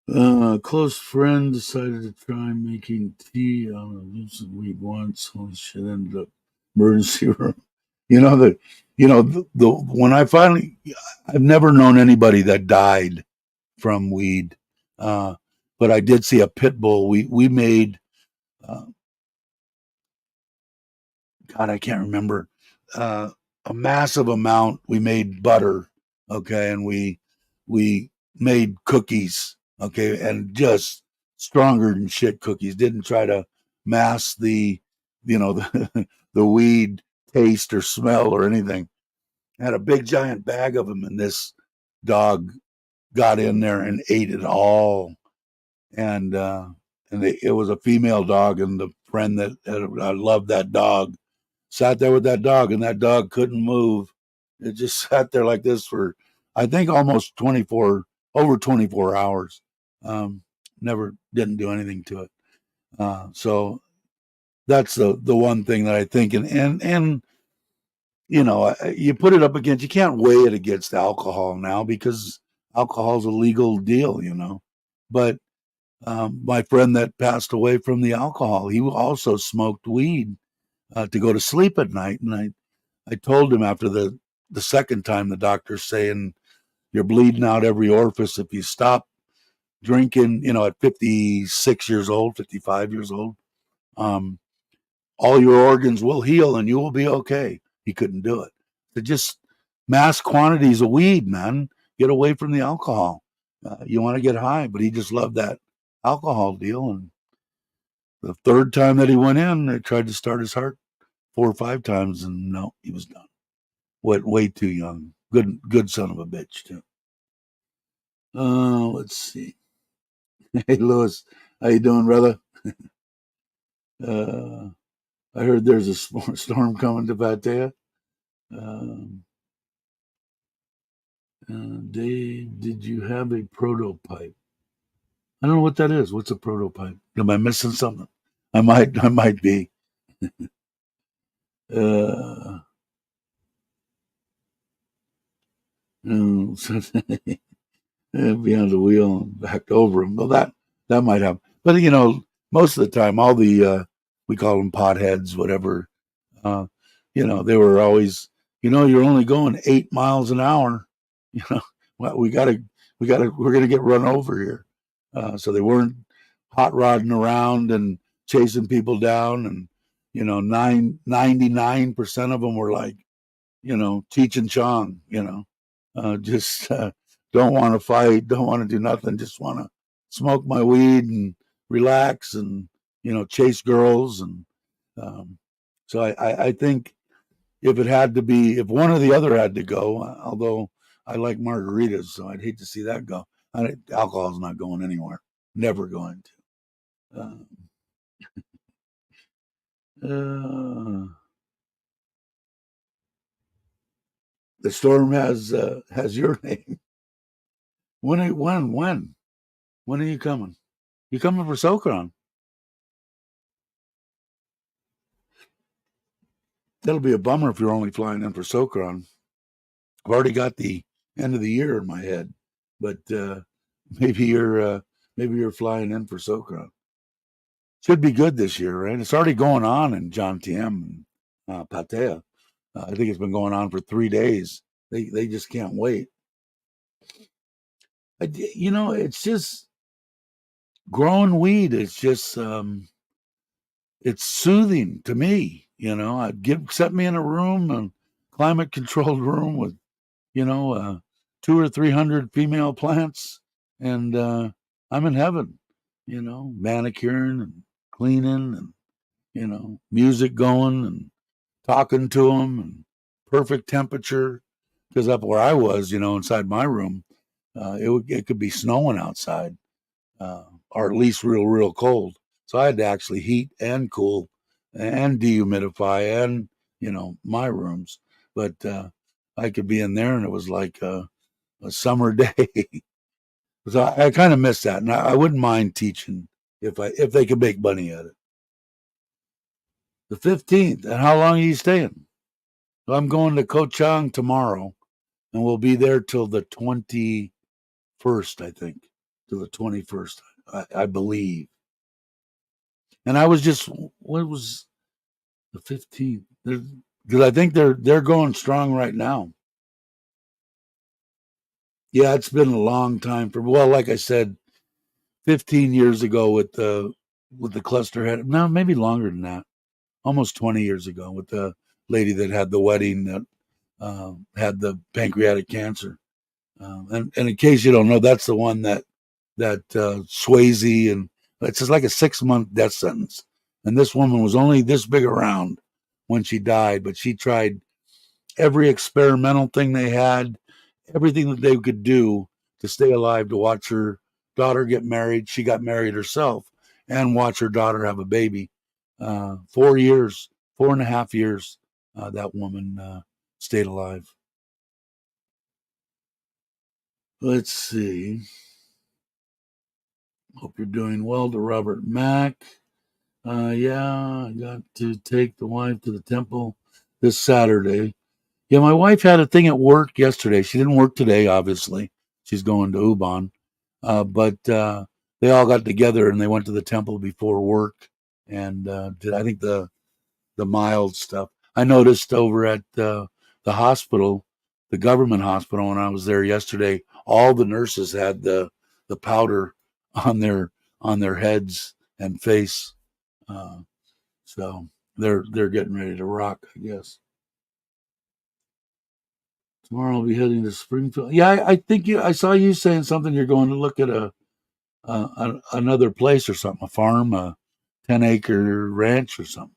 a close friend decided to try making tea out of lucid weed once. Holy shit! Ended up emergency room. You know the, the when I finally, I've never known anybody that died from weed, uh, but I did see a pit bull. We made, uh, God, I can't remember, uh, a massive amount. We made butter, okay, and we made cookies, okay, and just stronger than shit cookies. Didn't try to mask the weed taste or smell or anything. Had a big giant bag of them, and this dog got in there and ate it all. And it was a female dog, and the friend that I loved that dog sat there with that dog, and that dog couldn't move. It just sat there like this for, I think, almost 24 hours. Um, Never didn't do anything to it. So that's the one thing that I think, and you put it up against, you can't weigh it against alcohol now because alcohol's a legal deal, But my friend that passed away from the alcohol, he also smoked weed to go to sleep at night, and I told him after the second time, the doctor's saying you're bleeding out every orifice if you stop drinking, at 56 years old, 55 years old. Um, all your organs will heal and you will be okay. He couldn't do it. So just mass quantities of weed, man. Get away from the alcohol. You want to get high, but he just loved that alcohol deal. And the third time that he went in, they tried to start his heart 4 or 5 times, and no, he was done. Way too young. Good son of a bitch too. Let's see. Hey, Lewis, how you doing, brother? Uh, I heard there's a storm coming to Patea. Um, Dave, did you have a prototype? I don't know what that is. What's a prototype? Am I missing something? I might be. Uh, Beyond the wheel and backed over him. Well, that might happen. But most of the time, all the we call them potheads, whatever. Uh, they were always, you're only going 8 miles an hour. You know, well, we're gonna get run over here. So they weren't hot rodding around and chasing people down, and 99% of them were like, Cheech and Chong, just don't want to fight, don't want to do nothing, just want to smoke my weed and relax and chase girls. And so I think if one or the other had to go, although I like margaritas, so I'd hate to see that go. Alcohol's not going anywhere, never going to. The storm has your name. When are you coming? You coming for Socron? That'll be a bummer if you're only flying in for Socron. I've already got the end of the year in my head, but maybe you're flying in for Socron. Should be good this year, right? It's already going on in John Tiem and Patea. I think it's been going on for 3 days. They just can't wait. It's just growing weed. It's just it's soothing to me. Set me in a room, a climate controlled room with 200 or 300 female plants, and I'm in heaven. Manicuring and cleaning, and music going and talking to them, and perfect temperature. Because up where I was, inside my room, it could be snowing outside, or at least real cold. So I had to actually heat and cool and dehumidify and my rooms. But I could be in there, and it was like a summer day. So I kind of miss that, and I wouldn't mind teaching if they could make money at it. The 15th. And how long are you staying? So I'm going to Ko Chang tomorrow, and we'll be there till the 21st, I think. Till the 21st, I believe. And I was just, what was the 15th? Because I think they're going strong right now. Yeah, it's been a long time for, well, like I said, 15 years ago with the cluster head. No, maybe longer than that. Almost 20 years ago with the lady that had the wedding that had the pancreatic cancer. And in case you don't know, that's the one that Swayze, and it's just like a 6-month death sentence. And this woman was only this big around when she died, but she tried every experimental thing they had, everything that they could do to stay alive, to watch her daughter get married. She got married herself and watch her daughter have a baby. 4 years, 4.5 years, that woman stayed alive. Let's see. Hope you're doing well. To Robert Mack. Yeah, I got to take the wife to the temple this Saturday. Yeah, my wife had a thing at work yesterday. She didn't work today, obviously. She's going to Ubon. But they all got together and they went to the temple before work and did, I think, the mild stuff. I noticed over at the hospital, the government hospital, when I was there yesterday, all the nurses had the powder on their heads and face. Uh, so they're getting ready to rock, I guess. Tomorrow I'll be heading to Springfield. Yeah, I think I saw you saying something. You're going to look at another place or something, a farm, a 10-acre ranch or something.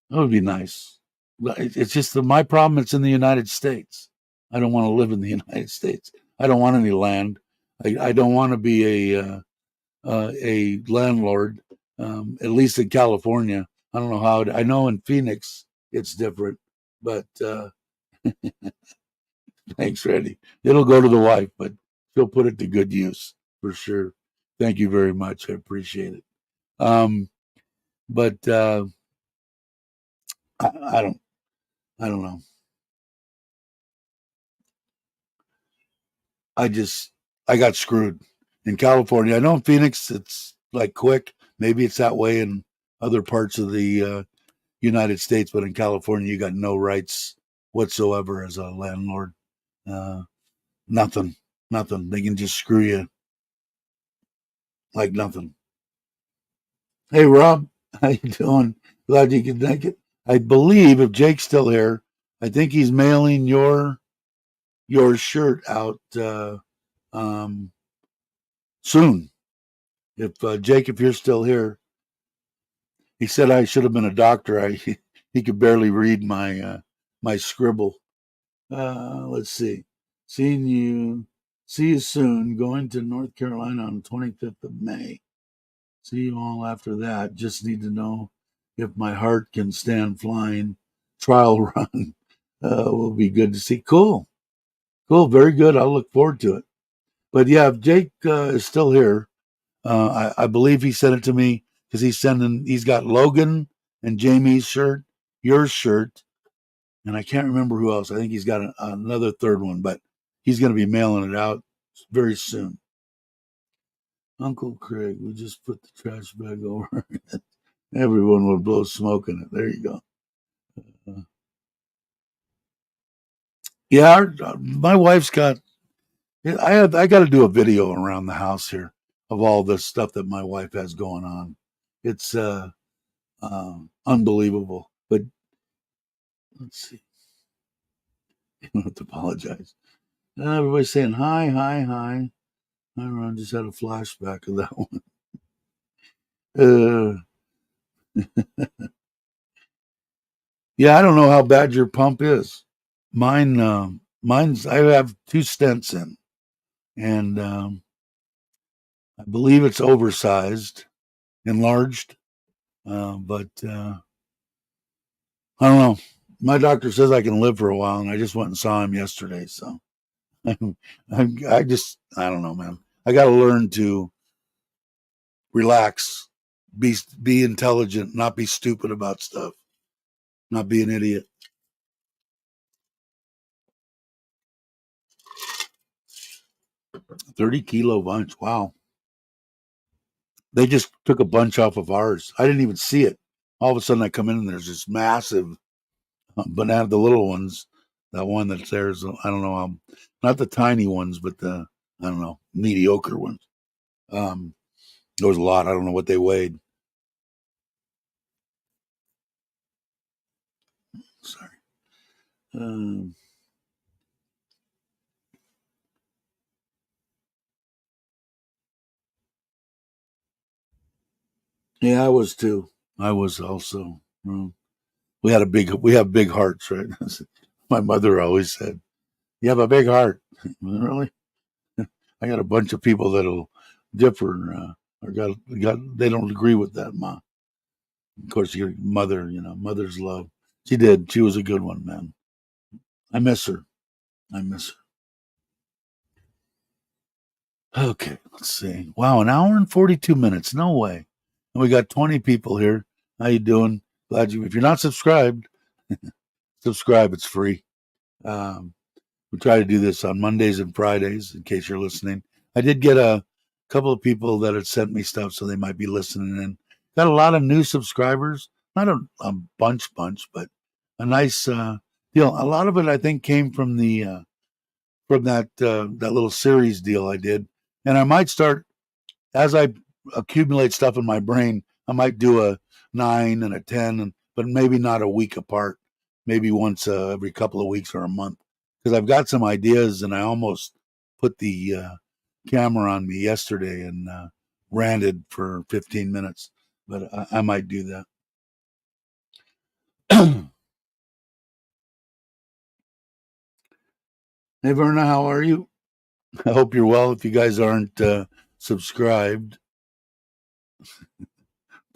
That would be nice. It's just my problem. It's in the United States. I don't want to live in the United States. I don't want any land. I don't want to be a landlord. At least in California, I don't know how. I know in Phoenix it's different, but thanks, Randy. It'll go to the wife, but she'll put it to good use for sure. Thank you very much. I appreciate it. Um, but I don't. I don't know. I got screwed in California. I know in Phoenix it's like quick. Maybe it's that way in other parts of the United States, but in California you got no rights whatsoever as a landlord. Uh, nothing, nothing. They can just screw you like nothing. Hey Rob, how you doing? Glad you could make it. I believe if Jake's still here, I think he's mailing your shirt out um, soon. If Jake, if you're still here, he said I should have been a doctor. He could barely read my scribble. Let's see. Seeing you, see you soon. Going to North Carolina on the 25th of May. See you all after that. Just need to know if my heart can stand flying. Trial run will be good to see. Cool, cool, very good. I'll look forward to it. But yeah, if Jake is still here, I believe he sent it to me because he's got Logan and Jamie's shirt, your shirt, and I can't remember who else. I think he's got another third one, but he's going to be mailing it out very soon. Uncle Craig, we just put the trash bag over. Everyone would blow smoke in it. There you go. Yeah, my wife's got. I got to do a video around the house here of all the stuff that my wife has going on. It's unbelievable. But let's see. You don't have to apologize. Everybody's saying hi, hi, hi. I Ron just had a flashback of that one. Yeah, I don't know how bad your pump is. Mine's. I have 2 stents in, and I believe it's oversized, enlarged. But I don't know. My doctor says I can live for a while, and I just went and saw him yesterday. So I don't know, man. I got to learn to relax be intelligent, not be stupid about stuff, not be an idiot. 30-kilo bunch. Wow. They just took a bunch off of ours. I didn't even see it. All of a sudden I come in and there's this massive banana, the little ones. That one that's there is, I don't know, not the tiny ones, but the, I don't know, mediocre ones. There was a lot. I don't know what they weighed. Sorry. Um, yeah, I was too. I was also. We have big hearts, right? My mother always said, "You have a big heart." Really? I got a bunch of people that'll differ, or got they don't agree with that, Ma. Of course, your mother, mother's love. She did. She was a good one, man. I miss her. I miss her. Okay, let's see. Wow, an hour and 42 minutes. No way. And we got 20 people here. How you doing? Glad you. If you're not subscribed, subscribe. It's free. Um, we try to do this on Mondays and Fridays. In case you're listening, I did get a couple of people that had sent me stuff, so they might be listening. And got a lot of new subscribers. Not a bunch, but a nice deal. A lot of it, I think, came from that little series deal I did, and I might start as I accumulate stuff in my brain. I might do a 9 and a 10, but maybe not a week apart. Maybe once every couple of weeks or a month, because I've got some ideas, and I almost put the camera on me yesterday and ranted for 15 minutes, but I might do that. Hey, Verna, how are you? I hope you're well. If you guys aren't subscribed,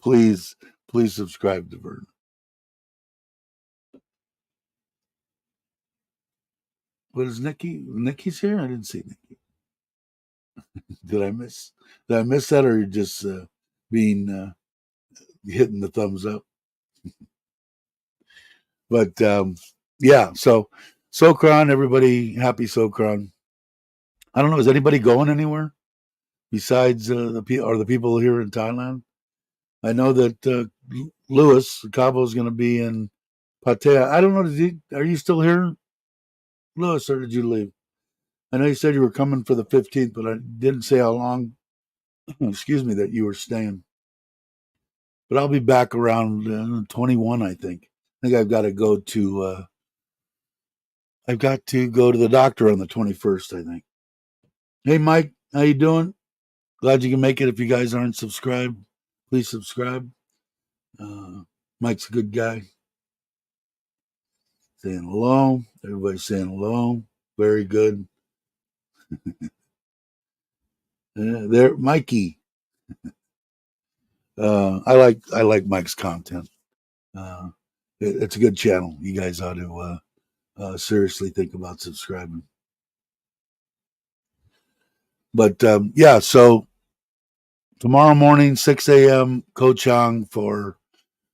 please, please subscribe to Verna. What is Nikki? Nikki's here? I didn't see Nikki. Did I miss? Did I miss that, or you just being hitting the thumbs up? But yeah, so Sokran, everybody happy Sokran. I don't know. Is anybody going anywhere besides the people here in Thailand? I know that Lewis Cabo is going to be in Pattaya. I don't know. Are you still here, Lewis, or did you leave? I know you said you were coming for the 15th, but I didn't say how long. Excuse me, that you were staying. But I'll be back around 21. I think. I've got to go to. I've got to go to the doctor on the 21st. I think. Hey, Mike, how you doing? Glad you can make it. If you guys aren't subscribed, please subscribe. Uh, Mike's a good guy. Saying hello. Everybody's saying hello. Very good. There, Mikey. I like Mike's content. Uh, it's a good channel. You guys ought to seriously think about subscribing. But yeah, so tomorrow morning, 6 a.m., Ko Chang for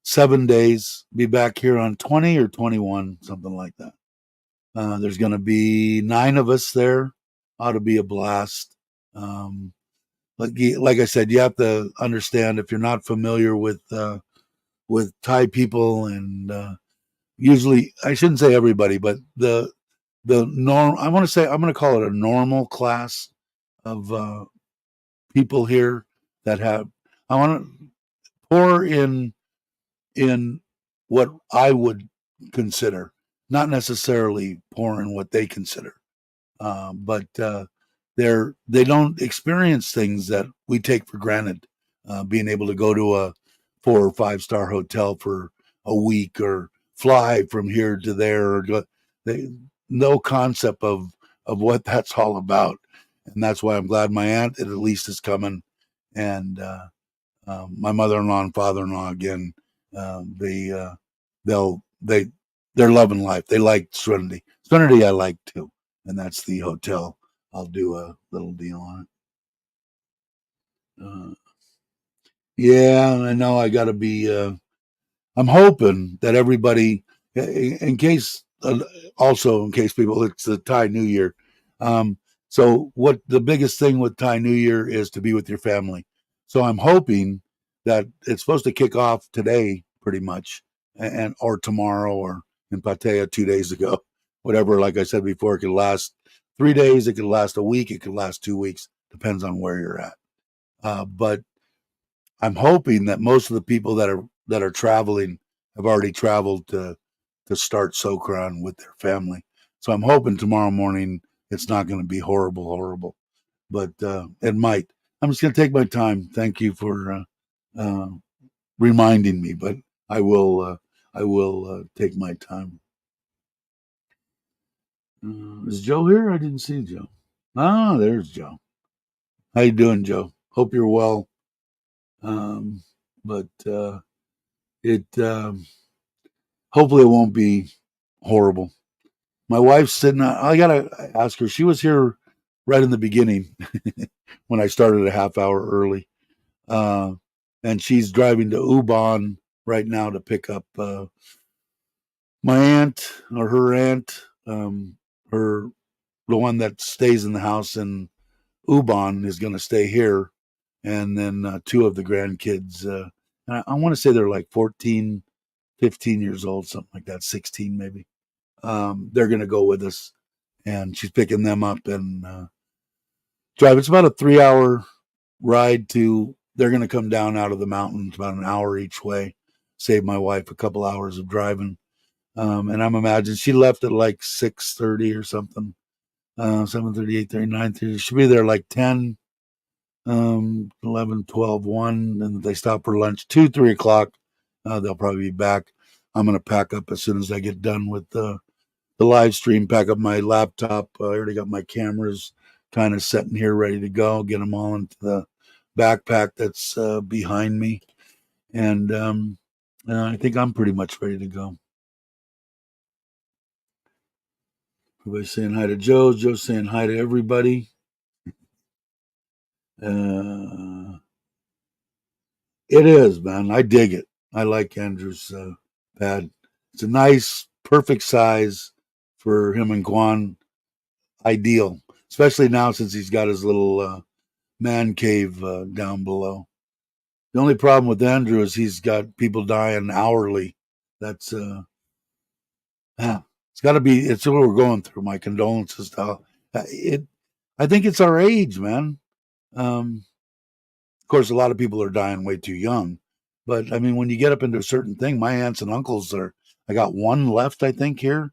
7 days. Be back here on 20 or 21, something like that. There's going to be 9 of us there. Ought to be a blast. Like I said, you have to understand if you're not familiar with Thai people, and usually I shouldn't say everybody, but the norm. I'm going to call it a normal class of people here that have. I want to pour in what I would consider, not necessarily pour in what they consider, but they don't experience things that we take for granted. Being able to go to a 4 or 5 star hotel for a week, or fly from here to there, or they no concept of what that's all about, and that's why I'm glad my aunt at least is coming, and my mother-in-law and father-in-law again. They they're loving life. They like Serenity. Serenity I like too, and that's the hotel. I'll do a little deal on it. Yeah, I know. I got to be. I'm hoping that everybody, in case, also in case people, it's the Thai New Year. Um, so, what the biggest thing with Thai New Year is to be with your family. So, I'm hoping that it's supposed to kick off today, pretty much, and or tomorrow, or in Pattaya 2 days ago, whatever. Like I said before, it could last 3 days, it could last a week, it could last 2 weeks, depends on where you're at. But I'm hoping that most of the people that are traveling have already traveled to start Sokran with their family. So I'm hoping tomorrow morning it's not going to be horrible, horrible, but it might. I'm just going to take my time. Thank you for uh, reminding me, but I will. I will take my time. Is Joe here? I didn't see Joe. Ah, there's Joe. How you doing, Joe? Hope you're well. But it hopefully it won't be horrible. My wife's sitting. I gotta ask her. She was here right in the beginning when I started a half hour early, uh, and she's driving to Ubon right now to pick up my aunt or her aunt, her the one that stays in the house in Ubon is going to stay here, and then two of the grandkids. I want to say they're like 14, 15 years old, something like that, 16 maybe. They're going to go with us, and she's picking them up and drive. It's about a 3 hour ride to. They're going to come down out of the mountains, about an hour each way. Save my wife a couple hours of driving. And I'm imagining she left at like 6:30 or something. 7:30, 8:30, 9:30. She'll be there like 10, 11, 12, 1. And they stop for lunch. 2, 3 o'clock. They'll probably be back. I'm going to pack up as soon as I get done with the live stream, pack up my laptop. I already got my cameras kind of sitting here ready to go, get them all into the backpack that's behind me. And I think I'm pretty much ready to go. Everybody's saying hi to Joe. Joe's saying hi to everybody. Uh, it is, man. I dig it. I like Andrew's pad. It's a nice, perfect size for him and Guan. Ideal, especially now since he's got his little man cave down below. The only problem with Andrew is he's got people dying hourly. That's it's got to be. It's what we're going through. My condolences to it. I think it's our age, man. Of course, a lot of people are dying way too young, but I mean, when you get up into a certain thing, my aunts and uncles are. I got one left, I think here.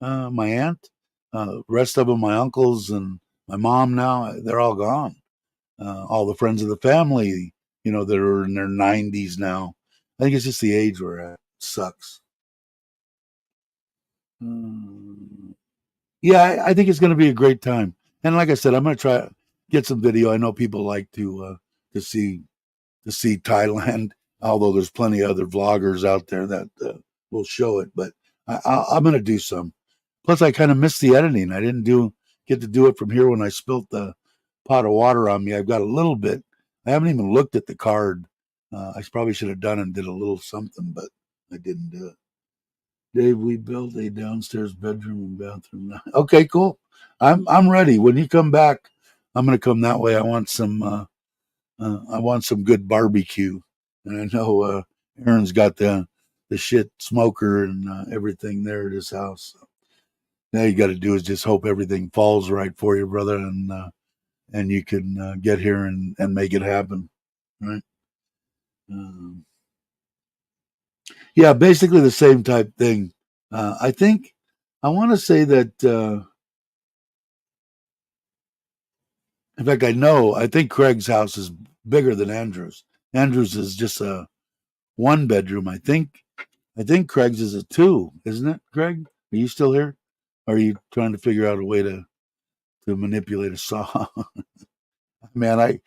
My aunt, rest of them, my uncles and my mom. Now they're all gone. All the friends of the family, that are in their 90s now. I think it's just the age we're at. It sucks. Um, yeah, I think it's going to be a great time. And like I said, I'm going to try get some video. I know people like to see to see Thailand, although there's plenty of other vloggers out there that will show it. But I'm going to do some. Plus, I kind of missed the editing. I didn't get to do it from here when I spilt the pot of water on me. I've got a little bit. I haven't even looked at the card. I probably should have done and did a little something, but I didn't do it. Dave, we built a downstairs bedroom and bathroom. Okay, cool. I'm ready. When you come back, I'm gonna come that way. I want some good barbecue, and I know Aaron's got the shit smoker and everything there at his house. So now you got to do is just hope everything falls right for you, brother, and you can get here and make it happen, right? Um, yeah, basically the same type thing. I think I want to say that. In fact, I think Craig's house is bigger than Andrew's. Andrew's is just a one bedroom. I think Craig's is a two, isn't it? Craig, are you still here? Or are you trying to figure out a way to manipulate a saw? Man, I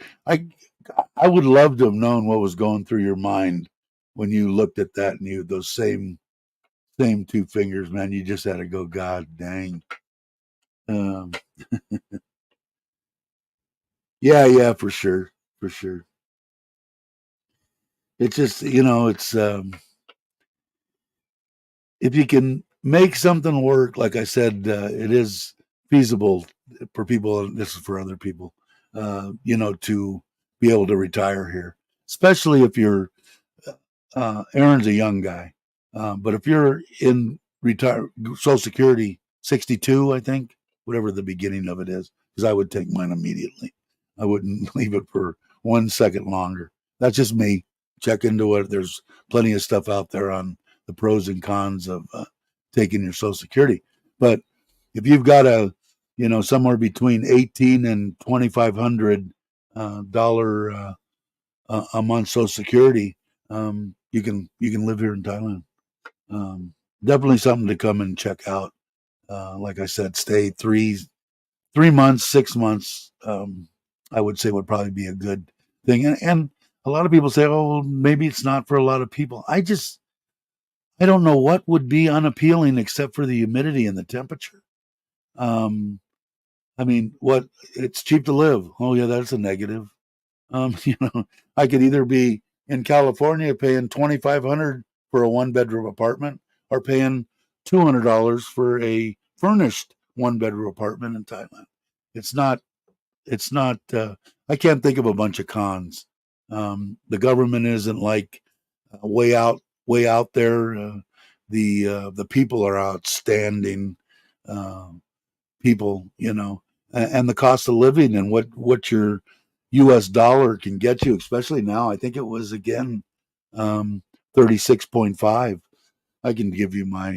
I would love to have known what was going through your mind when you looked at that and you those same two fingers, man. You just had to go, God dang. Um, yeah, yeah, for sure, for sure. it's just, it's if you can make something work, like I said, it is feasible for people. And this is for other people, to be able to retire here, especially if you're Aaron's a young guy, but if you're in retire Social Security 62, I think, whatever the beginning of it is, because I would take mine immediately. I wouldn't leave it for 1 second longer. That's just me. Check into it. There's plenty of stuff out there on the pros and cons of taking your Social Security. But if you've got somewhere between 18 and $2,500 a month Social Security, you can live here in Thailand. Um, Definitely something to come and check out. Like I said, stay 3 months, 6 months. I would say would probably be a good thing. And a lot of people say, "Oh, maybe it's not for a lot of people." I don't know what would be unappealing except for the humidity and the temperature. Um, I mean, what it's cheap to live. Oh yeah, that's a negative. You know, I could either be in California paying 2,500 for a one-bedroom apartment, or paying $200 for a furnished one-bedroom apartment in Thailand. It's not. It's not. I can't think of a bunch of cons. The government isn't like way out there. The people are outstanding. Uh, People, and the cost of living and what your U.S. dollar can get you, especially now. I think it was again 36.5. I can give you my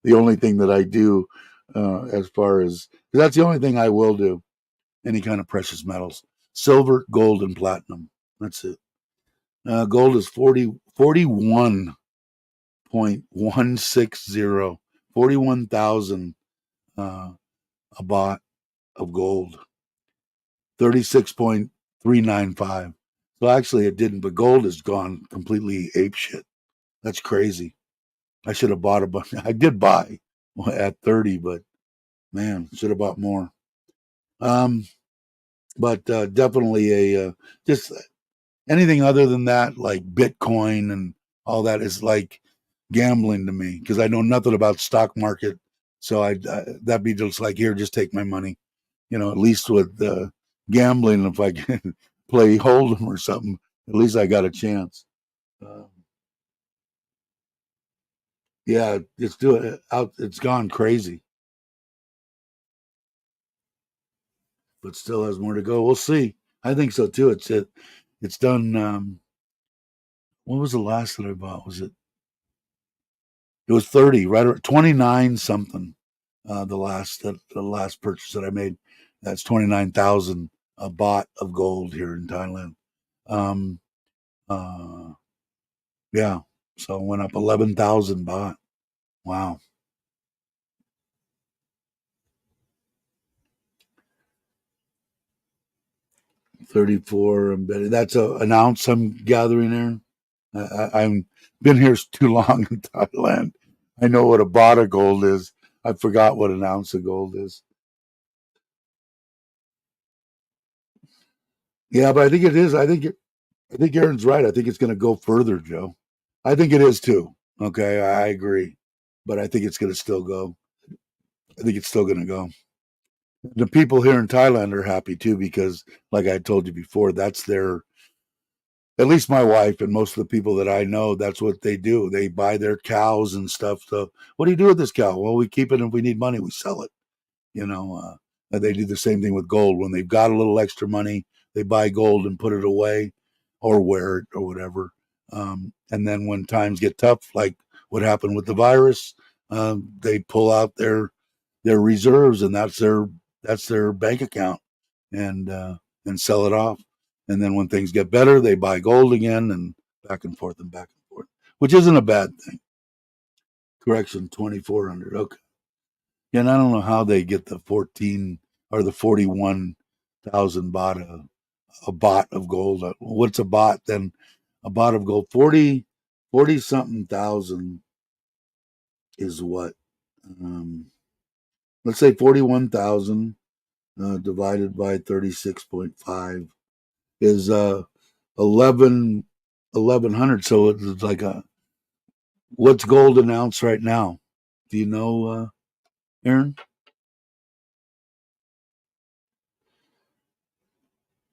the only thing that I do as far as that's the only thing I will do. Any kind of precious metals, silver, gold, and platinum. That's it. Gold is 41.160, 41,000 a baht of gold, 36.395. So actually, it didn't, but gold has gone completely ape shit. That's crazy. I should have bought a bunch. I did buy at 30, but man, should have bought more. Um, but definitely just anything other than that, like Bitcoin and all that, is like gambling to me because I know nothing about stock market. So that'd be just like, here, just take my money. At least with gambling, if I can play Hold'em or something, at least I got a chance. Uh, yeah, it's doing it out. It's gone crazy, but still has more to go. We'll see. I think so too. It's done. What was the last that I bought? It was 30, right? 29 something. The last purchase that I made, that's 29,000 a baht of gold here in Thailand. Um, uh, yeah, so it went up 11,000 baht. Wow. 34 embedded. That's an ounce I'm gathering there. I've been here too long in Thailand. I know what a baht of gold is. I forgot what an ounce of gold is. Yeah, but I think it is. I think Aaron's right. I think it's going to go further, Joe. I think it is too. Okay, I agree, but I think it's going to still go. I think it's still going to go. The people here in Thailand are happy too because, like I told you before, that's their. At least my wife and most of the people that I know, that's what they do. They buy their cows and stuff. So, what do you do with this cow? Well, we keep it, and if we need money, we sell it. They do the same thing with gold. When they've got a little extra money, they buy gold and put it away, or wear it, or whatever. And then when times get tough, like what happened with the virus, they pull out their reserves, and that's their bank account, and sell it off. And then when things get better, they buy gold again, and back and forth and back and forth, which isn't a bad thing. Correction, 2,400. Okay. Yeah, and I don't know how they get the 14 or the 41,000 baht a baht of gold. What's a baht then? A baht of gold, 40 something thousand is what? Um, let's say 41,000 divided by 36.5 is 11. 1100. So it's like what's gold an ounce right now? Do you know, Aaron?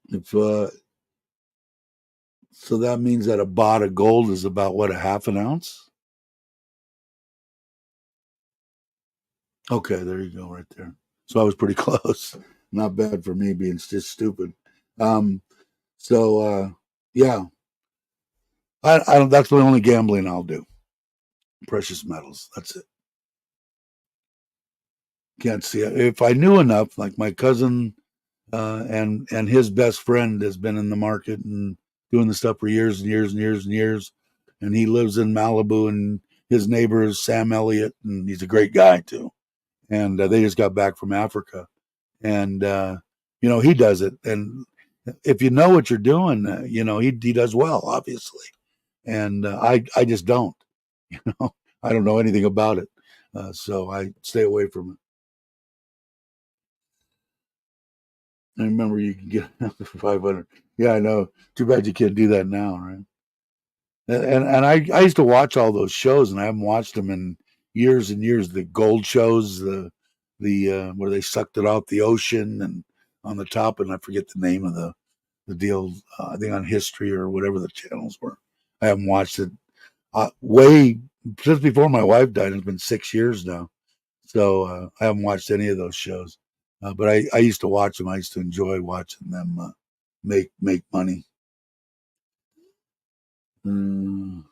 If so, that means that a bot of gold is about what, a half an ounce? Okay, there you go, right there. So I was pretty close. Not bad for me being just stupid. Um, so yeah, I don't. That's the only gambling I'll do. Precious metals. That's it. Can't see it. If I knew enough, like my cousin and his best friend has been in the market and doing the stuff for years and years and years and years, and he lives in Malibu, and his neighbor is Sam Elliott, and he's a great guy too. And they just got back from Africa, and he does it. And if you know what you're doing, he does well, obviously. And I just don't. You know, I don't know anything about it, so I stay away from it. I remember you can get for 500. Yeah, I know. Too bad you can't do that now, right? And I used to watch all those shows, and I haven't watched them in years and years. The gold shows, the where they sucked it off the ocean and on the top, and I forget the name of the deal. I think on History or whatever the channels were. I haven't watched it way since before my wife died. It's been 6 years now, so I haven't watched any of those shows. But I used to watch them. I used to enjoy watching them make money. Mm.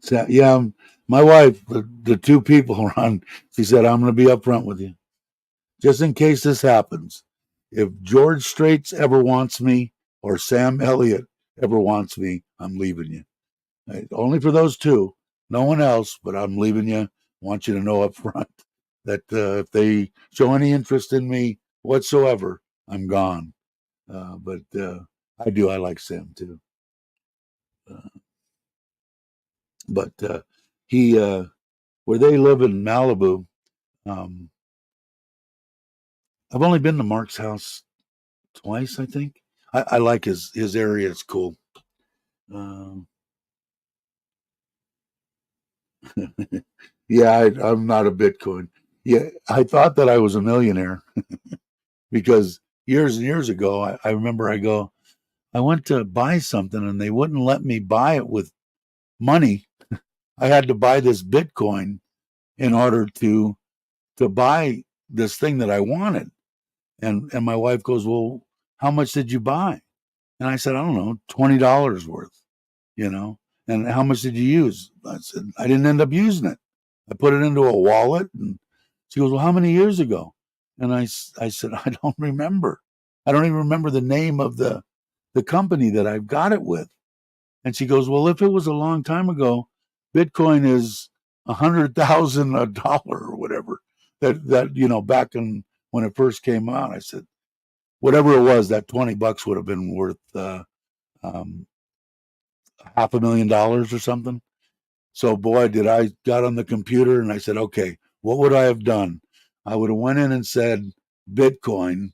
So, yeah, my wife, the two people around, she said, I'm going to be upfront with you. Just in case this happens, if George Straits ever wants me or Sam Elliott ever wants me, I'm leaving you. Only for those two, no one else, but I'm leaving you. I want you to know up front that if they show any interest in me whatsoever, I'm gone. But I do. I like Sam too. Uh, but he, where they live in Malibu, um, I've only been to Mark's house twice, I think. I like his area. It's cool. Um, yeah, I'm not a Bitcoin. Yeah, I thought that I was a millionaire because years and years ago, I remember I went to buy something and they wouldn't let me buy it with money. I had to buy this Bitcoin in order to buy this thing that I wanted. And my wife goes, "Well, how much did you buy?" And I said, "I don't know, $20 worth." You know, and how much did you use? I said, I didn't end up using it. I put it into a wallet, and she goes, "Well, how many years ago?" And I said, "I don't remember. I don't even remember the name of the company that I got it with." And she goes, "Well, if it was a long time ago, Bitcoin is 100,000 a dollar or whatever. That back in when it first came out." I said, "Whatever it was, that $20 would have been worth um, $500,000 or something." So boy, did I got on the computer and I said, "Okay, what would I have done? I would have went in and said Bitcoin,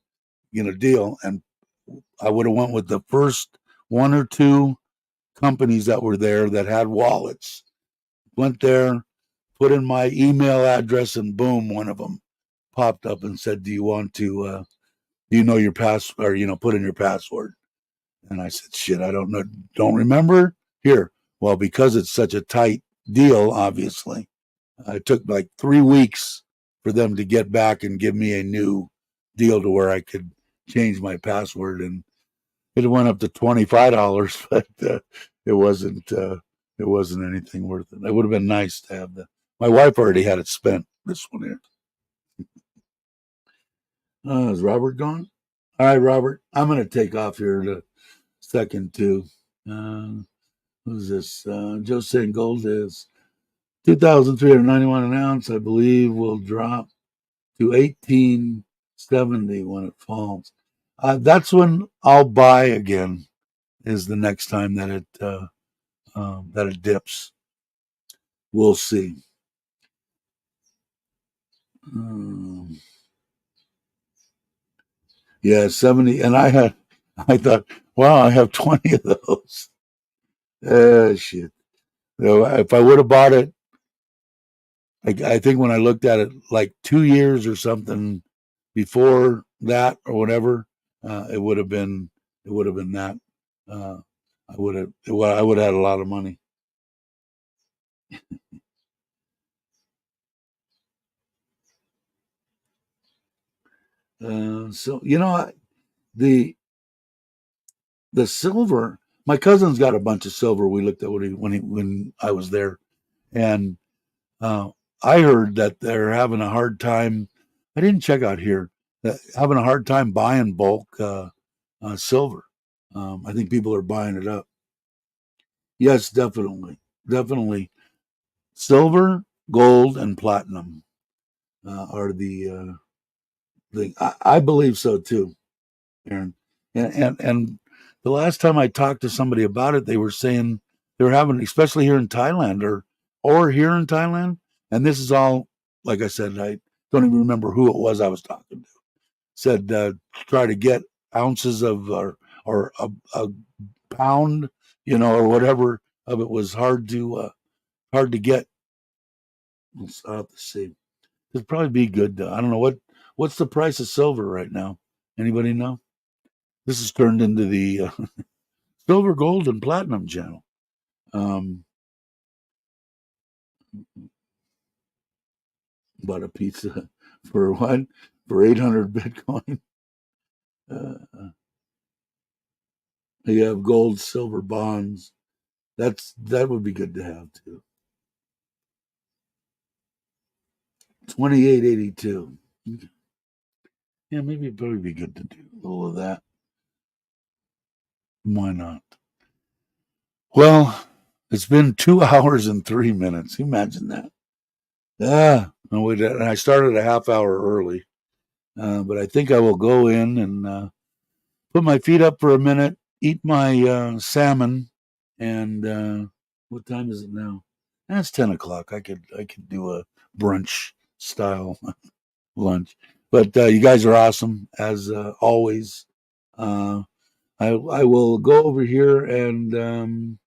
deal, and I would have went with the first one or two companies that were there that had wallets. Went there, put in my email address, and boom, one of them popped up and said, "Do you want to? Do you know your pass or put in your password?" And I said, "Shit, I don't know, don't remember." Here, well, because it's such a tight deal, obviously, it took like 3 weeks for them to get back and give me a new deal to where I could change my password, and it went up to $25, but it wasn't anything worth it. It would have been nice to have that. My wife already had it spent. This one here. Is Robert gone? All right, Robert. I'm going to take off here in a second too. Uh, who's this? Joe saying gold is 2,391 an ounce. I believe will drop to 1870 when it falls. That's when I'll buy again. Is the next time that it dips. We'll see. Um, yeah, 70. And I thought, wow, I have 20 of those. Shit. If I would have bought it, I think when I looked at it like 2 years or something before that or whatever, it would have been that. Uh, I would have had a lot of money. So the the silver. My cousin's got a bunch of silver. We looked at when I was there, and uh, I heard that they're having a hard time. I didn't check out here. Having a hard time buying bulk silver. I think people are buying it up. Yes, definitely, definitely. Silver, gold, and platinum are the. I believe so too, Aaron. And the last time I talked to somebody about it, they were saying they were having, especially here in Thailand or here in Thailand, and this is all like I said, I don't even remember who it was I was talking to. Said try to get ounces of or a pound, or whatever of it was hard to get. I'll have to see. It'd probably be good. I don't know what's the price of silver right now. Anybody know? This has turned into the silver, gold, and platinum channel. Um, bought a pizza for what? For 800 Bitcoin. Uh, you have gold, silver bonds. That would be good to have too. 2882. Yeah, maybe it'd probably be good to do a little of that. Why not? Well, it's been 2 hours and 3 minutes. Imagine that. Yeah. No, and I started a half hour early, but I think I will go in and put my feet up for a minute, eat my salmon, and what time is it now? That's 10 o'clock. I could do a brunch style lunch. But you guys are awesome as always. Uh, I will go over here and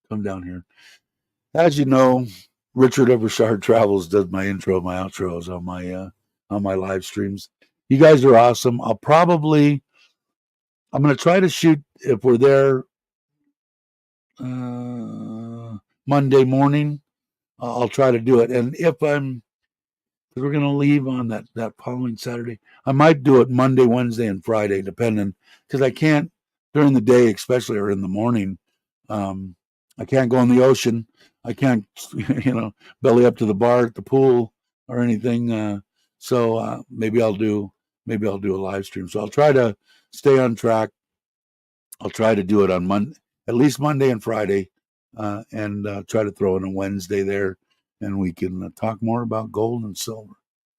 come down here. As you know, Richard Evershard Travels does my intro, my outros on my live streams. You guys are awesome. I'm going to try to shoot if we're there Monday morning. I'll try to do it, and if because we're going to leave on that following Saturday, I might do it Monday, Wednesday, and Friday, depending because I can't during the day, especially or in the morning. Um, I can't go in the ocean. I can't, belly up to the bar at the pool or anything. So maybe I'll do a live stream. So I'll try to stay on track. I'll try to do it on Monday, at least Monday and Friday, and try to throw in a Wednesday there, and we can talk more about gold and silver,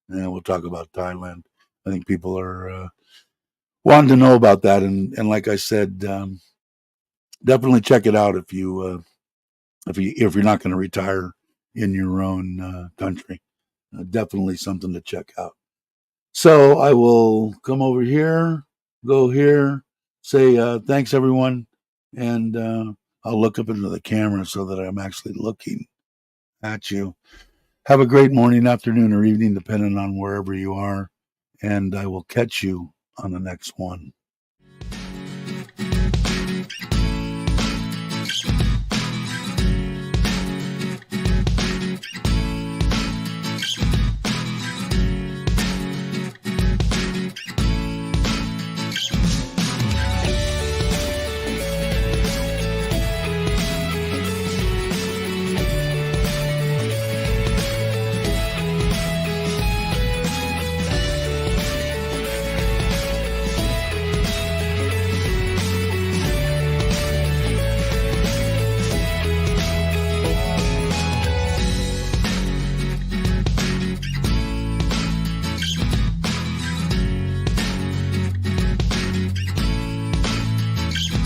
and we'll talk about Thailand. I think people are wanting to know about that, and like I said, definitely check it out if you're not going to retire in your own country. Definitely something to check out. So I will come over here, go here, say thanks everyone, and I'll look up into the camera so that I'm actually looking at you. Have a great morning, afternoon, or evening, depending on wherever you are, and I will catch you on the next one.